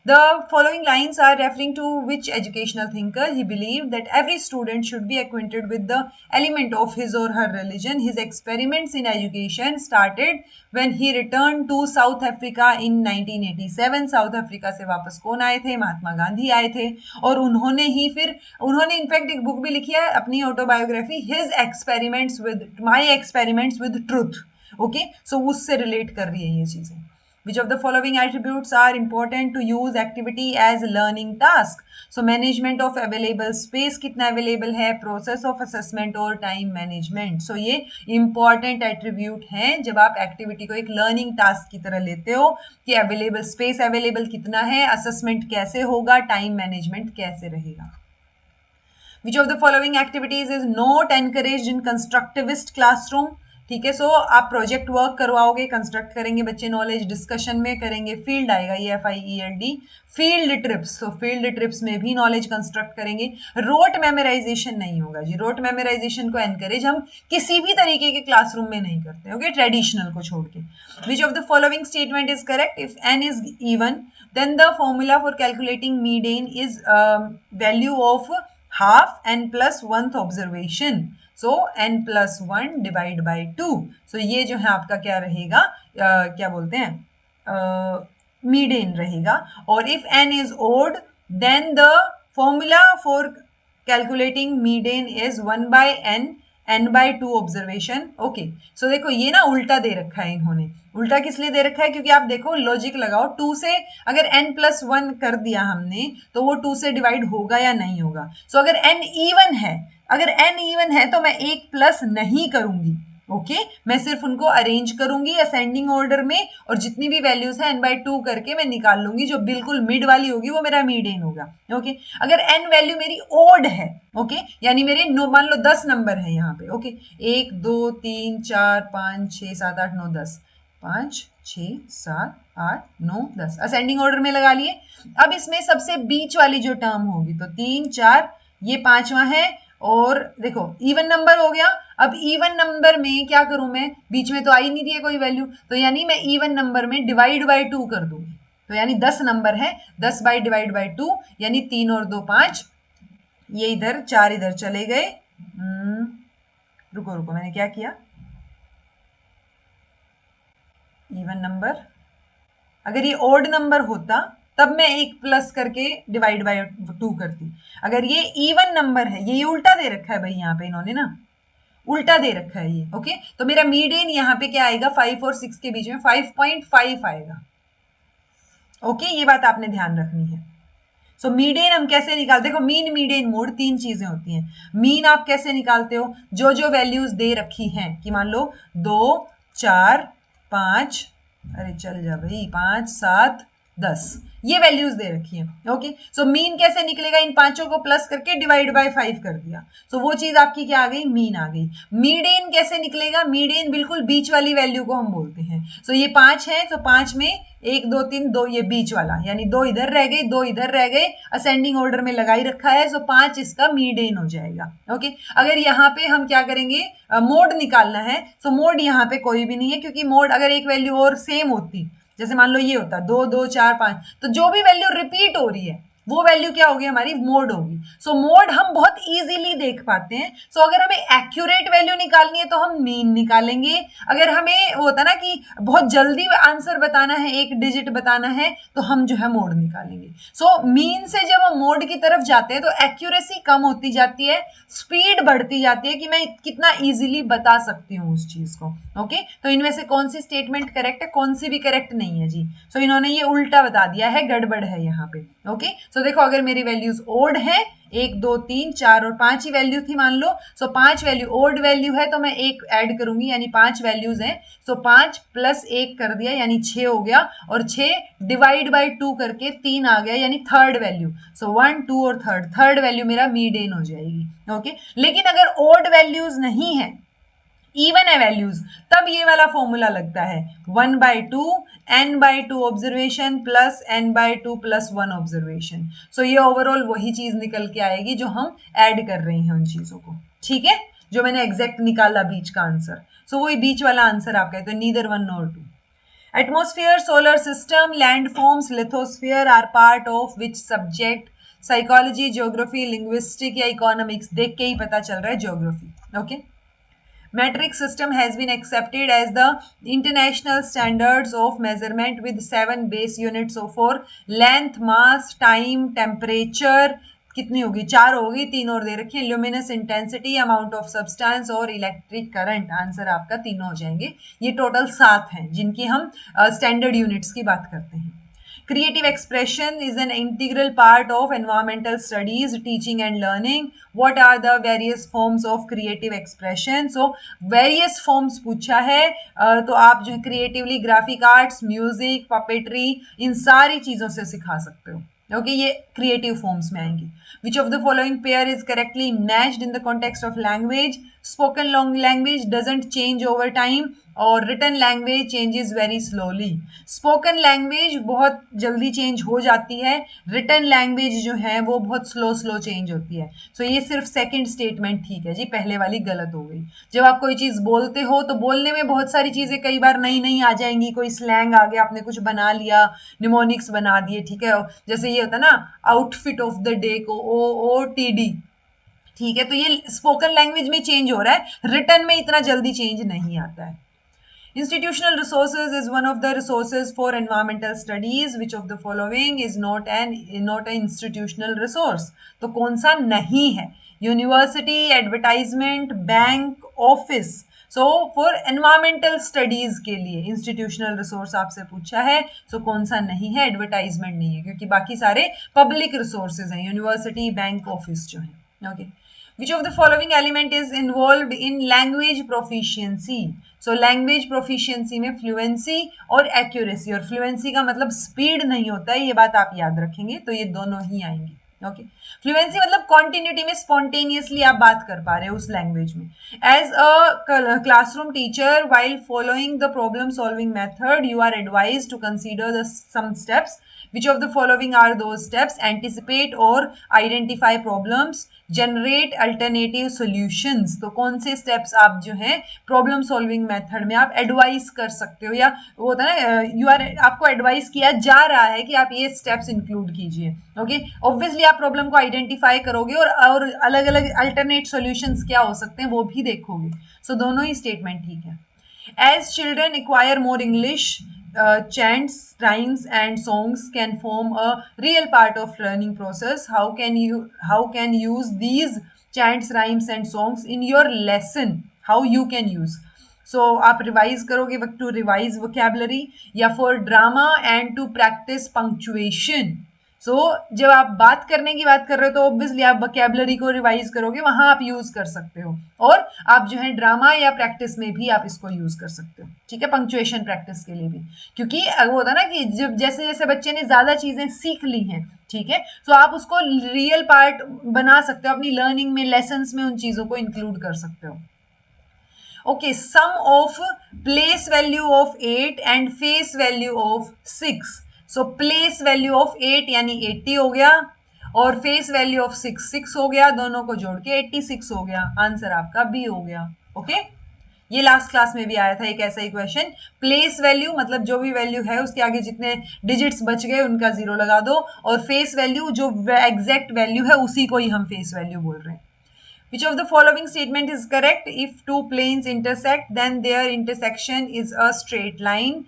the following lines are referring to which educational thinker? He believed that every student should be acquainted with the element of his or her religion. His experiments in education started when he returned to South Africa in 1987. South Africa से वापस कौन आए थे? महात्मा गांधी आए थे, और उन्होंने in fact एक बुक भी लिखी है अपनी autobiography, His Experiments with My Experiments with Truth. Okay, so उससे रिलेट कर रही है ये चीजें। Which of the following attributes are important to use activity as learning task? So management of available space कितना available है, process of assessment और time management. So ये important attribute हैं जब आप activity को एक learning task की तरह लेते हो, कि available space available कितना है, assessment कैसे होगा, time management कैसे रहेगा। Which of the following activities is not encouraged in constructivist classroom? ठीक है, सो आप प्रोजेक्ट वर्क करवाओगे, कंस्ट्रक्ट करेंगे बच्चे, नॉलेज डिस्कशन में करेंगे, फील्ड आएगा, ये FIELD, फील्ड ट्रिप्स, तो फील्ड ट्रिप्स में भी नॉलेज कंस्ट्रक्ट करेंगे। रोट मेमोराइजेशन नहीं होगा जी, रोट मेमोराइजेशन को एनकरेज हम किसी भी तरीके के क्लासरूम में नहीं करते, ओके, ट्रेडिशनल को छोड़ के। Which of the following statement is correct? If n is even then the formula for calculating median is value of half n plus 1th observation, so n plus 1 divide by 2, so ये जो है आपका क्या रहेगा, क्या बोलते हैं, median रहेगा। और if n is odd then the formula for calculating median is 1 by n by 2 observation. Okay, so देखो ये ना उल्टा दे रखा है इन्होंने, उल्टा किस लिए दे रखा है, क्योंकि आप देखो लॉजिक लगाओ, 2 से अगर n+1 कर दिया हमने तो वो 2 से डिवाइड होगा या नहीं होगा। सो अगर n इवन है तो मैं 1 प्लस नहीं करूंगी, ओके, मैं सिर्फ उनको अरेंज करूंगी असेंडिंग ऑर्डर में, और जितनी भी वैल्यूज है n/2 करके मैं निकाल लूंगी, जो बिल्कुल मिड वाली होगी वो मेरा मीडियन होगा। ओके, अगर n वैल्यू मेरी ओड है, ओके, यानी मेरे मान लो 10 नंबर है यहाँ पे, ओके, 1 2 3 4 5 6 7 8 9 10, 5 6 7 8 9 10 असेंडिंग ऑर्डर में लगा लिए। अब इसमें सबसे बीच वाली जो टर्म होगी तो 3 4, ये 5वां है, और देखो इवन नंबर हो गया। अब इवन नंबर में क्या करूं मैं, बीच में तो आ ही नहीं रही है कोई वैल्यू, तो यानी मैं इवन नंबर में डिवाइड बाय 2 कर दूंगी, तो यानी 10 नंबर है, 10 बाई डिवाइड बाय 2 यानी 3 और 2 5, ये इधर 4 इधर चले गए। रुको मैंने क्या किया, इवन नंबर, अगर ये ऑड नंबर होता तब मैं 1 प्लस करके डिवाइड बाय 2 करती, अगर ये इवन नंबर है, ये उल्टा दे रखा है भाई, यहाँ पे इन्होंने ना उल्टा दे रखा है ये, ओके, तो मेरा मीडियन यहाँ पे क्या आएगा, 5 और 6 के बीच में 5.5 आएगा, ओके, ये बात आपने ध्यान रखनी है। सो मीडियन हम कैसे निकालते, देखो मीन मीडियन मोड 3 चीजें होती हैं। मीन आप कैसे निकालते हो, जो वैल्यूज दे रखी हैं, कि मान लो 2 4 5, अरे चल जा भाई, 5 7 10 ये वैल्यूज दे रखी है। ओके, सो मीन कैसे निकलेगा, इन पांचों को प्लस करके डिवाइड बाय 5 कर दिया, सो वो चीज आपकी क्या आ गई, मीन आ गई। मीडियन कैसे निकलेगा, मीडियन बिल्कुल बीच वाली वैल्यू को हम बोलते हैं। सो ये 5 है, तो 5 में 1 2 3 2 ये बीच वाला, यानी 2 इधर रह गए 2 इधर रह गए, असेंडिंग ऑर्डर में लगाई रखा है, सो 5 इसका मीडियन हो जाएगा। ओके, अगर यहाँ पे हम क्या करेंगे, मोड निकालना है, सो मोड यहाँ पे कोई भी नहीं है, क्योंकि मोड अगर एक वैल्यू और सेम होती, जैसे मान लो ये होता 2 2 4 5, तो जो भी वैल्यू रिपीट हो रही है वो वैल्यू क्या होगी, हमारी मोड होगी। सो मोड हम बहुत इजीली देख पाते हैं। सो अगर हमें एक्यूरेट वैल्यू निकालनी है तो हम मीन निकालेंगे। अगर हमें वो होता ना कि बहुत जल्दी आंसर बताना है, एक डिजिट बताना है, तो हम जो है मोड निकालेंगे। सो मीन से जब हम मोड की तरफ जाते हैं तो एक्यूरेसी कम होती जाती है, स्पीड बढ़ती जाती है कि मैं कितना इजीली बता सकती हूँ उस चीज को। ओके, तो इनमें से कौन सी स्टेटमेंट करेक्ट है, कौन सी भी करेक्ट नहीं है जी। सो इन्होंने ये उल्टा बता दिया है, गड़बड़ है यहाँ पे। ओके, सो देखो अगर मेरी वैल्यूज ओड है, 1 2 3 4 और 5 ही वैल्यू थी मान लो, सो 5 वैल्यू ओड वैल्यू है तो मैं एक ऐड करूंगी, यानी 5 वैल्यूज हैं, सो 5 प्लस 1 कर दिया यानी 6 हो गया, और 6 डिवाइड बाय 2 करके 3 आ गया, यानी थर्ड वैल्यू। सो 1 2 और थर्ड वैल्यू मेरा मीडियन हो जाएगी। ओके, लेकिन अगर ओड वैल्यूज नहीं है, इवन है वैल्यूज, तब ये वाला फॉर्मूला लगता है 1/2 n/2 observation plus n/2 plus 1 observation. So ये ओवरऑल वही चीज निकल के आएगी जो हम ऐड कर रहे हैं उन चीजों को। ठीक है, जो मैंने एग्जैक्ट निकाला बीच का आंसर, सो वही बीच वाला आंसर आपका है, तो neither 1 nor 2। Atmosphere, solar system, landforms, lithosphere are part of which subject, psychology, geography, linguistic या इकोनॉमिक्स, देख के ही पता चल रहा है geography. Okay, metric system has been accepted as the international standards of measurement with 7 base units for length, mass, time, temperature, कितनी होगी, 4 होगी, 3 और दे रखी है, luminous intensity, amount of substance और इलेक्ट्रिक करंट। आंसर आपका तीनों हो जाएंगे। ये टोटल 7 हैं जिनकी हम स्टैंडर्ड यूनिट्स की बात करते हैं। Creative expression is an integral part of environmental studies, teaching and learning. What are the various forms of creative expression? So, various forms पूछा है, तो आप जो है creatively graphic arts, music, puppetry, इन सारी चीज़ों से सिखा सकते हो। ओके, ये क्रिएटिव फॉर्म्स में आएंगी। Which of the following pair is correctly matched in the context of language, spoken long language doesn't change over time और written language changes very slowly. Spoken language बहुत जल्दी चेंज हो जाती है, written language जो है वो बहुत स्लो चेंज होती है। सो ये सिर्फ सेकंड स्टेटमेंट ठीक है जी, पहले वाली गलत हो गई। जब आप कोई चीज़ बोलते हो तो बोलने में बहुत सारी चीज़ें कई बार नई नई आ जाएंगी, कोई स्लैंग आ गया, आपने कुछ बना लिया, निमोनिक्स बना दिए, ठीक है, जैसे ये होता है ना आउटफिट ऑफ द डे को OOTD, ठीक है, तो ये स्पोकन लैंग्वेज में चेंज हो रहा है, रिटन में इतना जल्दी चेंज नहीं आता है। Institutional resources is one of the resources for environmental studies. Which of the following is not an institutional resource? तो कौन सा नहीं है? University, advertisement, bank, office. So for environmental studies के लिए institutional resource आपसे पूछा है, so कौन सा नहीं है? Advertisement नहीं है, क्योंकि बाकी सारे public resources हैं, university, bank, office जो हैं। Okay. Which of the following element is involved in language proficiency? So language proficiency में fluency और accuracy, और fluency का मतलब speed नहीं होता है, ये बात आप याद रखेंगे, तो ये दोनों ही आएंगी। ओके, फ्लुएंसी मतलब कॉन्टिन्यूटी में स्पॉन्टेनियसली आप बात कर पा रहे हो उस लैंग्वेज में। As a classroom teacher while following the problem solving method you are advised to consider the some steps. Which of the following are those steps? Anticipate or identify problems, generate alternative solutions. तो कौन से steps आप जो है problem solving method में आप advice कर सकते हो, या वो होता है ना आपको एडवाइस किया जा रहा है कि आप ये स्टेप्स इंक्लूड कीजिए। ओके, ऑब्वियसली आप प्रॉब्लम को आइडेंटिफाई करोगे और अलग अलग अल्टरनेट सॉल्यूशंस क्या हो सकते हैं वो भी देखोगे। सो दोनों ही स्टेटमेंट ठीक है। As children acquire more English, chants, rhymes, and songs can form a real part of learning process. How can use these chants, rhymes, and songs in your lesson? How you can use? So आप revise करोगे to revise vocabulary या for drama and to practice punctuation. सो जब आप बात करने की बात कर रहे हो तो ऑब्वियसली आप वोकैबुलरी को रिवाइज करोगे, वहां आप यूज कर सकते हो, और आप जो है ड्रामा या प्रैक्टिस में भी आप इसको यूज कर सकते हो, ठीक है, पंक्चुएशन प्रैक्टिस के लिए भी, क्योंकि वो होता है ना कि जब जैसे जैसे बच्चे ने ज्यादा चीजें सीख ली हैं, ठीक है, तो आप उसको रियल पार्ट बना सकते हो अपनी लर्निंग में, लेसन्स में उन चीजों को इंक्लूड कर सकते हो। Okay, sum of place value of 8 and face value of 6। So place value of 8 यानी 80 हो गया, और फेस वैल्यू ऑफ 6 हो गया, दोनों को जोड़ के 86 हो गया। आंसर आपका बी हो गया। ओके, ये लास्ट क्लास में भी आया था एक ऐसा ही क्वेश्चन। प्लेस वैल्यू मतलब जो भी वैल्यू है उसके आगे जितने डिजिट्स बच गए उनका जीरो लगा दो, और फेस वैल्यू जो एग्जैक्ट वैल्यू है उसी को ही हम फेस वैल्यू बोल रहे हैं। Which of the following statement is correct? If two planes intersect, then their intersection is a straight line.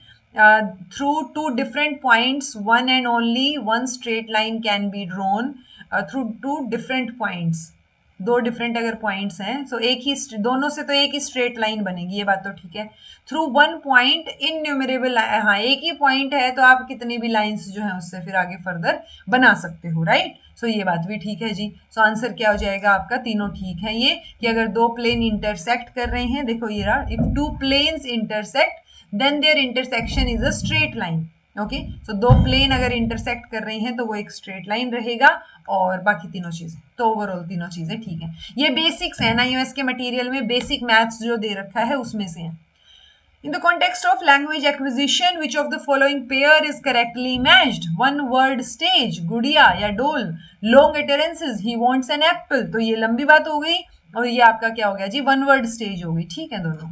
Through two different points, one and only one straight line can be drawn through two different points. दो different अगर points हैं तो एक ही दोनों से तो एक ही straight line बनेगी, ये बात तो ठीक है। थ्रू वन पॉइंट इनन्यूमरेबल, हाँ एक ही पॉइंट है तो आप कितनी भी लाइंस जो है उससे फिर आगे फर्दर बना सकते हो, राइट। सो ये बात भी ठीक है जी। सो आंसर क्या हो जाएगा आपका, तीनों ठीक है ये, कि अगर दो प्लेन इंटरसेक्ट कर रहे हैं, देखो ये रहा, if two planes intersect then their intersection is a straight line. Okay, so दो प्लेन अगर इंटरसेक्ट कर रही हैं तो वो एक स्ट्रेट लाइन रहेगा, और बाकी तीनों चीजें तो ओवरऑल तीनों चीजें ठीक है। ये बेसिक्स है ना, यूएस के मटेरियल में बेसिक मैथ्स जो दे रखा है उसमें से है। In the context of language acquisition, which of the following pair is correctly matched? One word stage, गुड़िया या डोल। Long utterances, he wants an apple। तो ये लंबी बात हो गई, और ये आपका क्या हो गया जी, वन वर्ड स्टेज हो गई, ठीक है दोनों।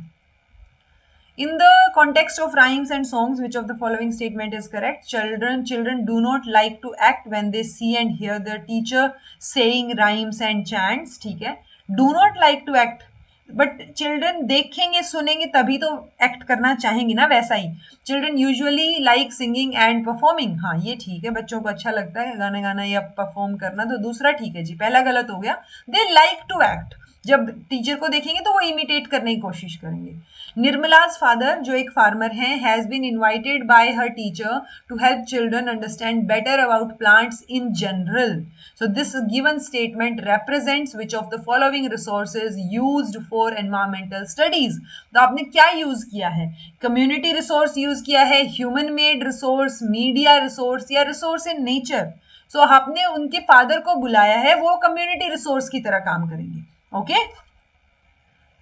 In the context of rhymes and songs, which of the following statement is correct? Children do not like to act when they see and hear their teacher saying rhymes and chants, ठीक है। Do not like to act, but children देखेंगे सुनेंगे तभी तो act करना चाहेंगे ना, वैसा ही children usually like singing and performing. हाँ ये ठीक है, बच्चों को अच्छा लगता है गाना गाना या परफॉर्म करना, तो दूसरा ठीक है जी, पहला गलत हो गया। दे लाइक टू एक्ट, जब टीचर को देखेंगे तो वो इमिटेट करने की कोशिश करेंगे। निर्मला's फादर जो एक फार्मर हैं has been invited by her teacher to help children understand better about plants in general. So this given statement represents which of the following resources used for environmental studies? तो आपने क्या use किया है, community resource use किया है, human made resource, media resource, या resource in nature. सो आपने उनके फादर को बुलाया है, वो कम्युनिटी रिसोर्स की तरह काम करेंगे। Okay,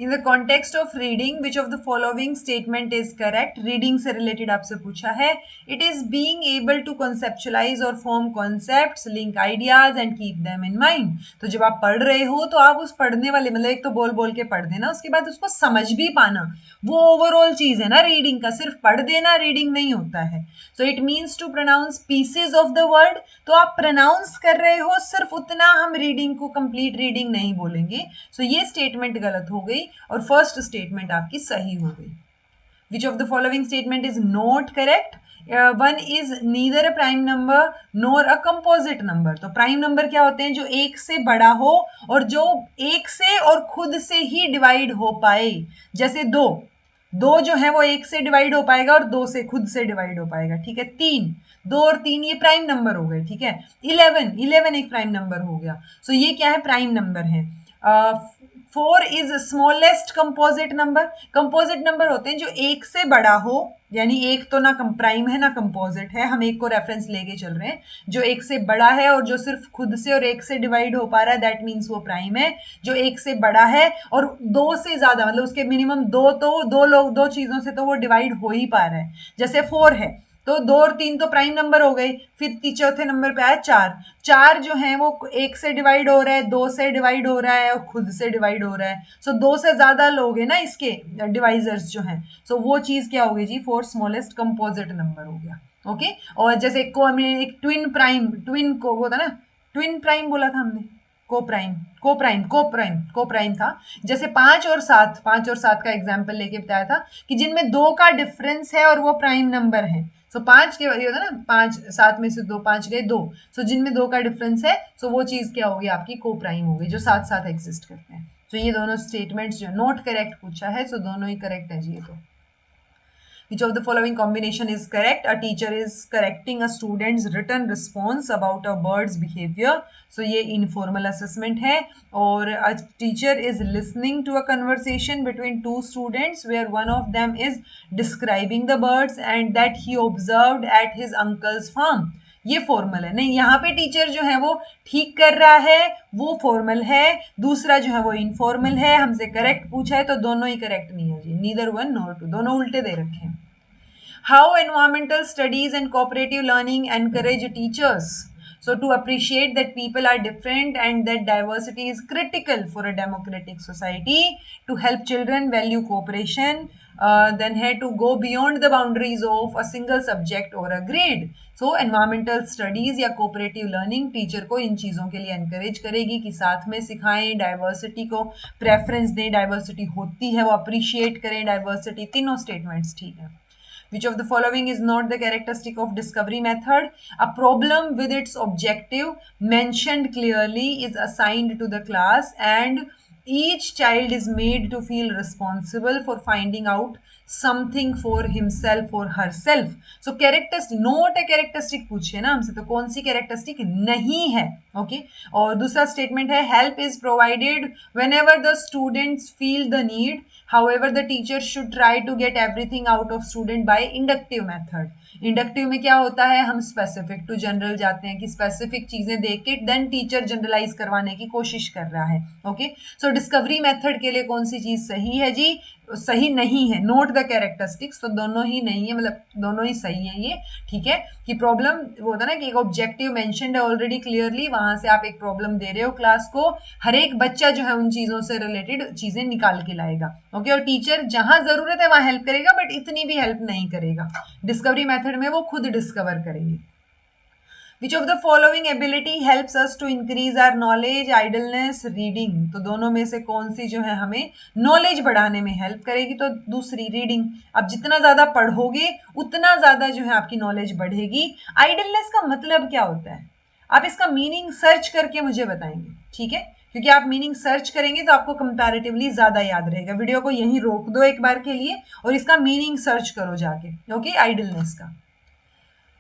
In the context of reading, which of the following statement is correct? Reading से related आपसे पूछा है। It is being able to conceptualize or form concepts, link ideas and keep them in mind। तो जब आप पढ़ रहे हो तो आप उस पढ़ने वाले, मतलब एक तो बोल बोल के पढ़ देना, उसके बाद उसको समझ भी पाना, वो ओवरऑल चीज है ना रीडिंग का, सिर्फ पढ़ देना रीडिंग नहीं होता है। So it means to pronounce pieces of the word, तो आप प्रोनाउंस कर रहे हो सिर्फ उतना, हम रीडिंग को कंप्लीट रीडिंग नहीं बोलेंगे। सो ये स्टेटमेंट गलत हो गई और फर्स्ट स्टेटमेंट आपकी सही हो गई। विच of the following statement is not correct? One is neither a prime number NOR a composite number. तो प्राइम नंबर क्या होते हैं, जो एक से बड़ा हो और जो एक से और खुद से ही डिवाइड हो पाए। जैसे दो, दो जो है वो एक से डिवाइड हो पाएगा और दो से खुद से डिवाइड हो पाएगा, ठीक है। तीन, दो और तीन ये प्राइम नंबर हो गए, ठीक है। 11 एक प्राइम नंबर हो गया। सो ये क्या है, प्राइम नंबर है। 4 is smallest composite number. Composite number होते हैं जो एक से बड़ा हो, यानी एक तो ना प्राइम है ना कंपोजिट है, हम एक को रेफरेंस लेके चल रहे हैं, जो एक से बड़ा है और जो सिर्फ खुद से और एक से डिवाइड हो पा रहा है, दैट मीन्स वो प्राइम है। जो एक से बड़ा है और दो से ज्यादा, मतलब उसके मिनिमम दो, तो दो लोग दो चीजों से तो वो डिवाइड हो ही पा रहा है, जैसे 4 है तो 2 और 3 तो प्राइम नंबर हो गई। फिर चौथे नंबर पे आया 4, 4 जो है वो एक से डिवाइड हो रहा है, 2 से डिवाइड हो रहा है और खुद से डिवाइड हो रहा है। सो 2 से ज्यादा लोग हैं ना इसके डिवाइजर्स जो हैं, सो वो चीज क्या हो गई जी, 4 स्मॉलेस्ट कंपोजिट नंबर हो गया। ओके, और जैसे एक ट्विन प्राइम, ट्विन को वो था ना, ट्विन प्राइम बोला था हमने, को प्राइम था। जैसे 5 और 7 का एग्जाम्पल लेके बताया था कि जिनमें 2 का डिफरेंस है और वो प्राइम नंबर है। सो 5 के ये होता है ना, 5 7 में से 2 5 गए 2, सो जिनमें 2 का डिफरेंस है, सो वो चीज क्या होगी आपकी, को प्राइम होगी, जो साथ साथ एग्जिस्ट करते हैं। तो ये दोनों स्टेटमेंट्स जो नोट करेक्ट पूछा है, सो दोनों ही करेक्ट है जी ये तो। Which of the following combination is correct? A teacher is correcting a student's written response about a bird's behavior. So ये informal assessment है. और a teacher is listening to a conversation between two students where one of them is describing the birds and that he observed at his uncle's farm. ये formal है. नहीं, यहाँ पे teacher जो है वो ठीक कर रहा है, वो फॉर्मल है. दूसरा जो है वो इनफॉर्मल है. हमसे करेक्ट पूछा है तो दोनों ही करेक्ट नहीं है जी. नीदर वन नॉर टू, दोनों उल्टे दे रखे हैं. How environmental studies and cooperative learning encourage teachers so to appreciate that people are different and that diversity is critical for a democratic society, to help children value cooperation, then here to go beyond the boundaries of a single subject or a grade. So environmental studies या cooperative learning teacher को इन चीज़ों के लिए encourage करेगी कि साथ में सिखाएं, diversity को preference दें, diversity होती है वो appreciate करें diversity. तीनों statements ठीक है. Which of the following is not the characteristic of discovery method? A problem with its objective mentioned clearly is assigned to the class and each child is made to feel responsible for finding out something for himself or herself. So characteristic, not a characteristic पूछे ना हमसे, तो कौन सी characteristic नहीं है. Okay? और दूसरा statement है help is provided whenever the students feel the need. However, the teacher should try to get everything out of student by inductive method. Inductive में क्या होता है, हम स्पेसिफिक टू जनरल जाते हैं कि स्पेसिफिक चीजें देख के देन टीचर जनरलाइज करवाने की कोशिश कर रहा है. ओके, सो डिस्कवरी मेथड के लिए कौन सी चीज सही है जी? सही नहीं है. नोट द कैरेक्टरिस्टिक्स, तो दोनों ही नहीं है, मतलब दोनों ही सही है ये. ठीक है, कि प्रॉब्लम वो होता है ना कि एक ऑब्जेक्टिव मेंशन्ड है ऑलरेडी क्लियरली, वहां से आप एक प्रॉब्लम दे रहे हो क्लास को, हर एक बच्चा जो है उन चीजों से रिलेटेड चीजें निकाल के लाएगा. ओके, और टीचर जहां जरूरत है वहां हेल्प करेगा, बट इतनी भी हेल्प नहीं करेगा. डिस्कवरी मेथड में वो खुद डिस्कवर करेंगे. Which of the following ability helps us to increase our knowledge? Idleness, reading. तो दोनों में से कौन सी जो है हमें नॉलेज बढ़ाने में हेल्प करेगी? तो दूसरी, रीडिंग. आप जितना ज्यादा पढ़ोगे उतना ज्यादा जो है आपकी नॉलेज बढ़ेगी. आइडलनेस का मतलब क्या होता है? आप इसका मीनिंग सर्च करके मुझे बताएंगे. ठीक है, क्योंकि आप मीनिंग सर्च करेंगे तो आपको कंपैरेटिवली ज्यादा याद रहेगा. वीडियो को यहीं रोक दो एक बार के लिए और इसका मीनिंग सर्च करो जाके. ओके, आइडलनेस का.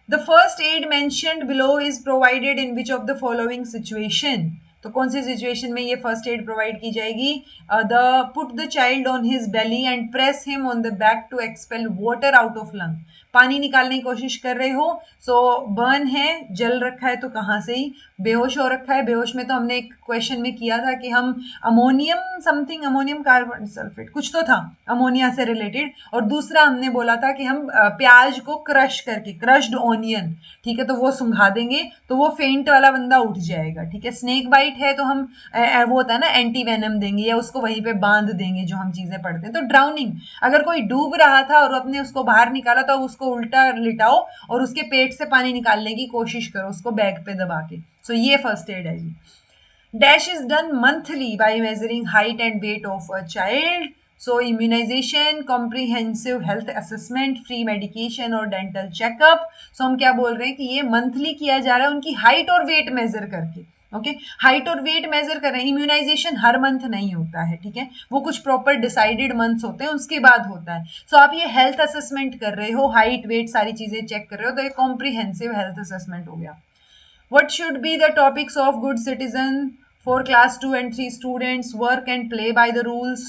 The first aid mentioned below is provided in which of the following situation? तो कौन सी सिचुएशन में ये फर्स्ट एड प्रोवाइड की जाएगी? The put the child on his belly and press him on the back to expel water out of lung. पानी निकालने की कोशिश कर रहे हो, सो बर्न है, जल रखा है, तो कहाँ से ही बेहोश हो रखा है. बेहोश में तो हमने एक क्वेश्चन में किया था कि हम ammonium something, ammonium carbon sulphate कुछ तो था अमोनिया से रिलेटेड, और दूसरा हमने बोला था कि हम प्याज को क्रश करके, क्रश्ड ऑनियन, ठीक है, तो वो सुंघा देंगे तो वो फेंट वाला बंदा उठ जाएगा. ठीक है, स्नेक बाइट है तो हम वो होता है ना एंटी वेनम देंगे या उसको वहीं पे बांध देंगे जो हम चीजें पढ़ते हैं. तो ड्राउनिंग, अगर कोई डूब रहा था और अपने उसको बाहर निकाला तो उसको उल्टा लिटाओ और उसके पेट से पानी निकालने की कोशिश करो उसको बैग पे दबा के. सो ये फर्स्ट एड है जी. Dash is done monthly by measuring height and weight of a child. So immunisation, comprehensive health assessment, free medication और डेंटल चेकअप. सो हम क्या बोल रहे हैं कि ये मंथली किया जा रहा है उनकी हाइट और वेट मेजर करके. ओके, हाइट और वेट मेजर कर रहे हैं. इम्यूनाइजेशन हर मंथ नहीं होता है, ठीक है, वो कुछ प्रॉपर डिसाइडेड मंथ्स होते हैं उसके बाद होता है. सो आप ये हेल्थ असेसमेंट कर रहे हो, हाइट वेट सारी चीजें चेक कर रहे हो, तो ये कॉम्प्रिहेंसिव हेल्थ असेसमेंट हो गया. What should be the topics of good citizen for class 2 and 3 students? Work and play by the rules,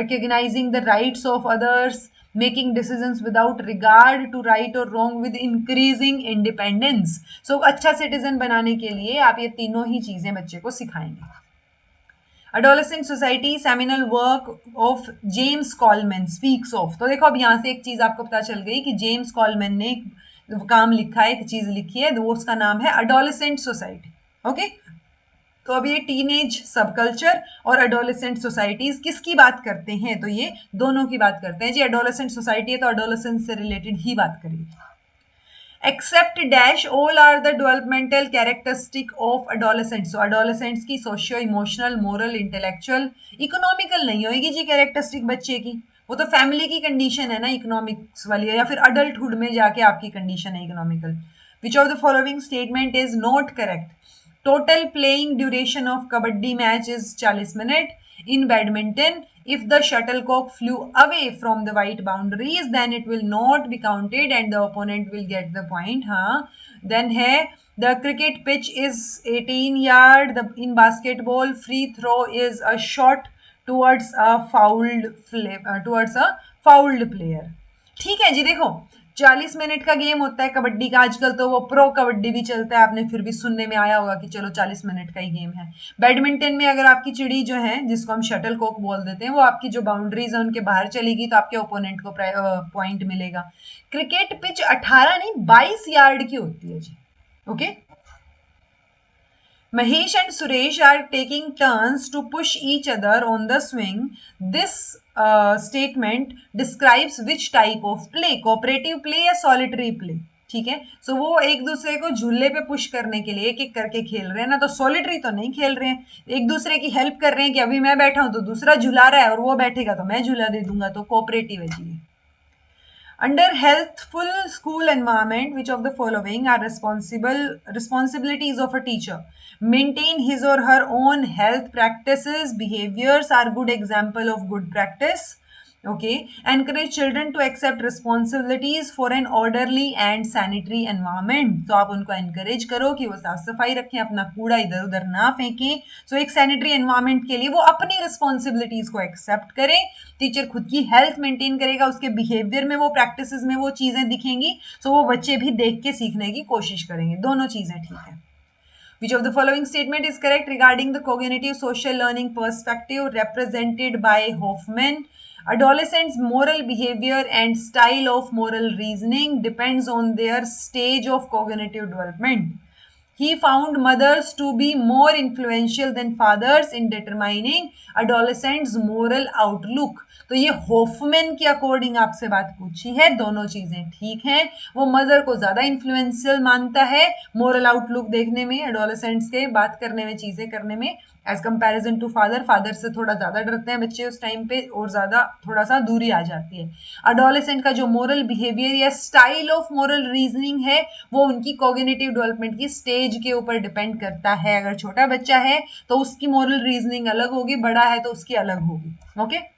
recognizing the rights of others, making decisions without regard to right or wrong with increasing independence. So अच्छा citizen बनाने के लिए आप ये तीनों ही चीजें बच्चे को सिखाएंगे. Adolescent Society seminal work of James Coleman speaks of. तो देखो अब यहाँ से एक चीज आपको पता चल गई कि जेम्स कॉलमैन ने काम लिखा है, एक चीज लिखी है, वो उसका नाम है अडोलेसेंट सोसाइटी. ओके, तो अब ये टीनेज सबकल्चर और अडोलेसेंट सोसाइटीज किसकी बात करते हैं? तो ये दोनों की बात करते हैं जी. अडोलेसेंट सोसाइटी है तो अडोलेसेंट से रिलेटेड ही बात करेगी. Except dash all are the developmental characteristic of adolescents. So adolescents की socio emotional, moral, intellectual, economical नहीं होगी जी कैरेक्टरिस्टिक बच्चे की, वो तो फैमिली की कंडीशन है ना इकोनॉमिक्स वाली, या फिर अडल्टहुड में जाके आपकी कंडीशन है economical. Which of the following statement is not correct? Total playing duration of kabaddi match is 40 minute. In badminton If the shuttlecock flew away from the white boundaries, then it will not be counted and the opponent will get the point. हाँ, then है the cricket pitch is 18 yard. In basketball, free throw is a shot towards a fouled player. ठीक है जी, देखो 40 minute का game होता है कबड्डी का, आजकल तो वो प्रो कबड्डी भी चलता है, आपने फिर भी सुनने में आया होगा कि चलो 40 मिनट का ही गेम है। बैडमिंटन में अगर आपकी चिड़ी जो है, जिसको हम शटल कॉक बोल देते हैं, वो आपकी जो बाउंड्रीज है उनके बाहर चलेगी तो आपके ओपोनेंट को पॉइंट मिलेगा। क्रिकेट पिच 18 नहीं 22 यार्ड की होती है जी। Okay, Mahesh and Suresh are taking turns to push each other on the swing. This statement describes which type of play, cooperative play या solitary play. ठीक है, सो वो एक दूसरे को झूले पे पुश करने के लिए एक एक करके खेल रहे हैं ना, तो सॉलिटरी तो नहीं खेल रहे हैं, एक दूसरे की हेल्प कर रहे हैं कि अभी मैं बैठा हूं तो दूसरा झूला रहा है और वो बैठेगा तो मैं झूला दे दूंगा, तो कोऑपरेटिव है जी। Under healthful school environment, which of the following are responsibilities of a teacher? Maintain his or her own health practices. Behaviors are good example of good practice. Okay, encourage children to accept responsibilities for an orderly and sanitary environment. तो आप उनको encourage करो कि वो साफ सफाई रखें, अपना कूड़ा इधर उधर ना फेंकें। So एक sanitary environment के लिए वो अपनी responsibilities को accept करें। टीचर खुद की हेल्थ मेंटेन करेगा, उसके बिहेवियर में वो प्रैक्टिसेस में वो चीजें दिखेंगी, so वो बच्चे भी देख के सीखने की कोशिश करेंगे। दोनों चीजें ठीक है। Which of the following statement is correct regarding the cognitive social learning perspective represented by Hoffman? Adolescents' moral behavior and style of moral reasoning depends on their stage of cognitive development. He found mothers to be more influential than fathers in determining adolescents' moral outlook. तो ये Hofmann के according आपसे बात पूछी है, दोनों चीजें ठीक हैं। वो मदर को ज्यादा इन्फ्लुएंशियल मानता है मोरल आउटलुक देखने में, एडोलेसेंट्स के बात करने में, चीजें करने में, as comparison to father. Father से थोड़ा ज्यादा डरते हैं बच्चे उस टाइम पे और ज्यादा थोड़ा सा दूरी आ जाती है। एडोलेसेंट का जो मोरल बिहेवियर या स्टाइल ऑफ मोरल रीजनिंग है वो उनकी कॉग्निटिव डेवलपमेंट की स्टेज के ऊपर डिपेंड करता है। अगर छोटा बच्चा है तो उसकी मोरल रीजनिंग अलग होगी, बड़ा है तो उसकी अलग होगी। Okay,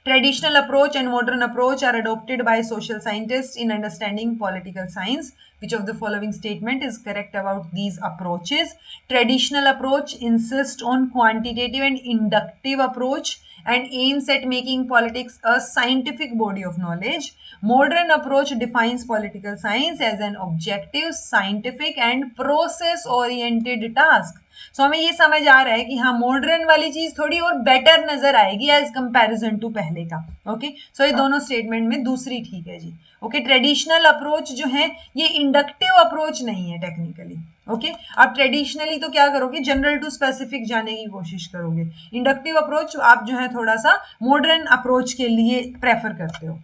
Traditional approach and modern approach are adopted by social scientists in understanding political science. Which of the following statement is correct about these approaches? Traditional approach insists on quantitative and inductive approach and aims at making politics a scientific body of knowledge. Modern approach defines political science as an objective, scientific and process oriented task. सो हमें ये समझ आ रहा है कि हाँ modern वाली चीज थोड़ी और बेटर नजर आएगी एज कंपैरिजन टू पहले का। ओके, सो ये दोनों स्टेटमेंट में दूसरी ठीक है जी। ओके, ट्रेडिशनल अप्रोच जो है ये इंडक्टिव अप्रोच नहीं है टेक्निकली। ओके, आप ट्रेडिशनली तो क्या करोगे, जनरल टू स्पेसिफिक जाने की कोशिश करोगे। इंडक्टिव अप्रोच आप जो है थोड़ा सा मॉडर्न अप्रोच के लिए प्रेफर करते हो।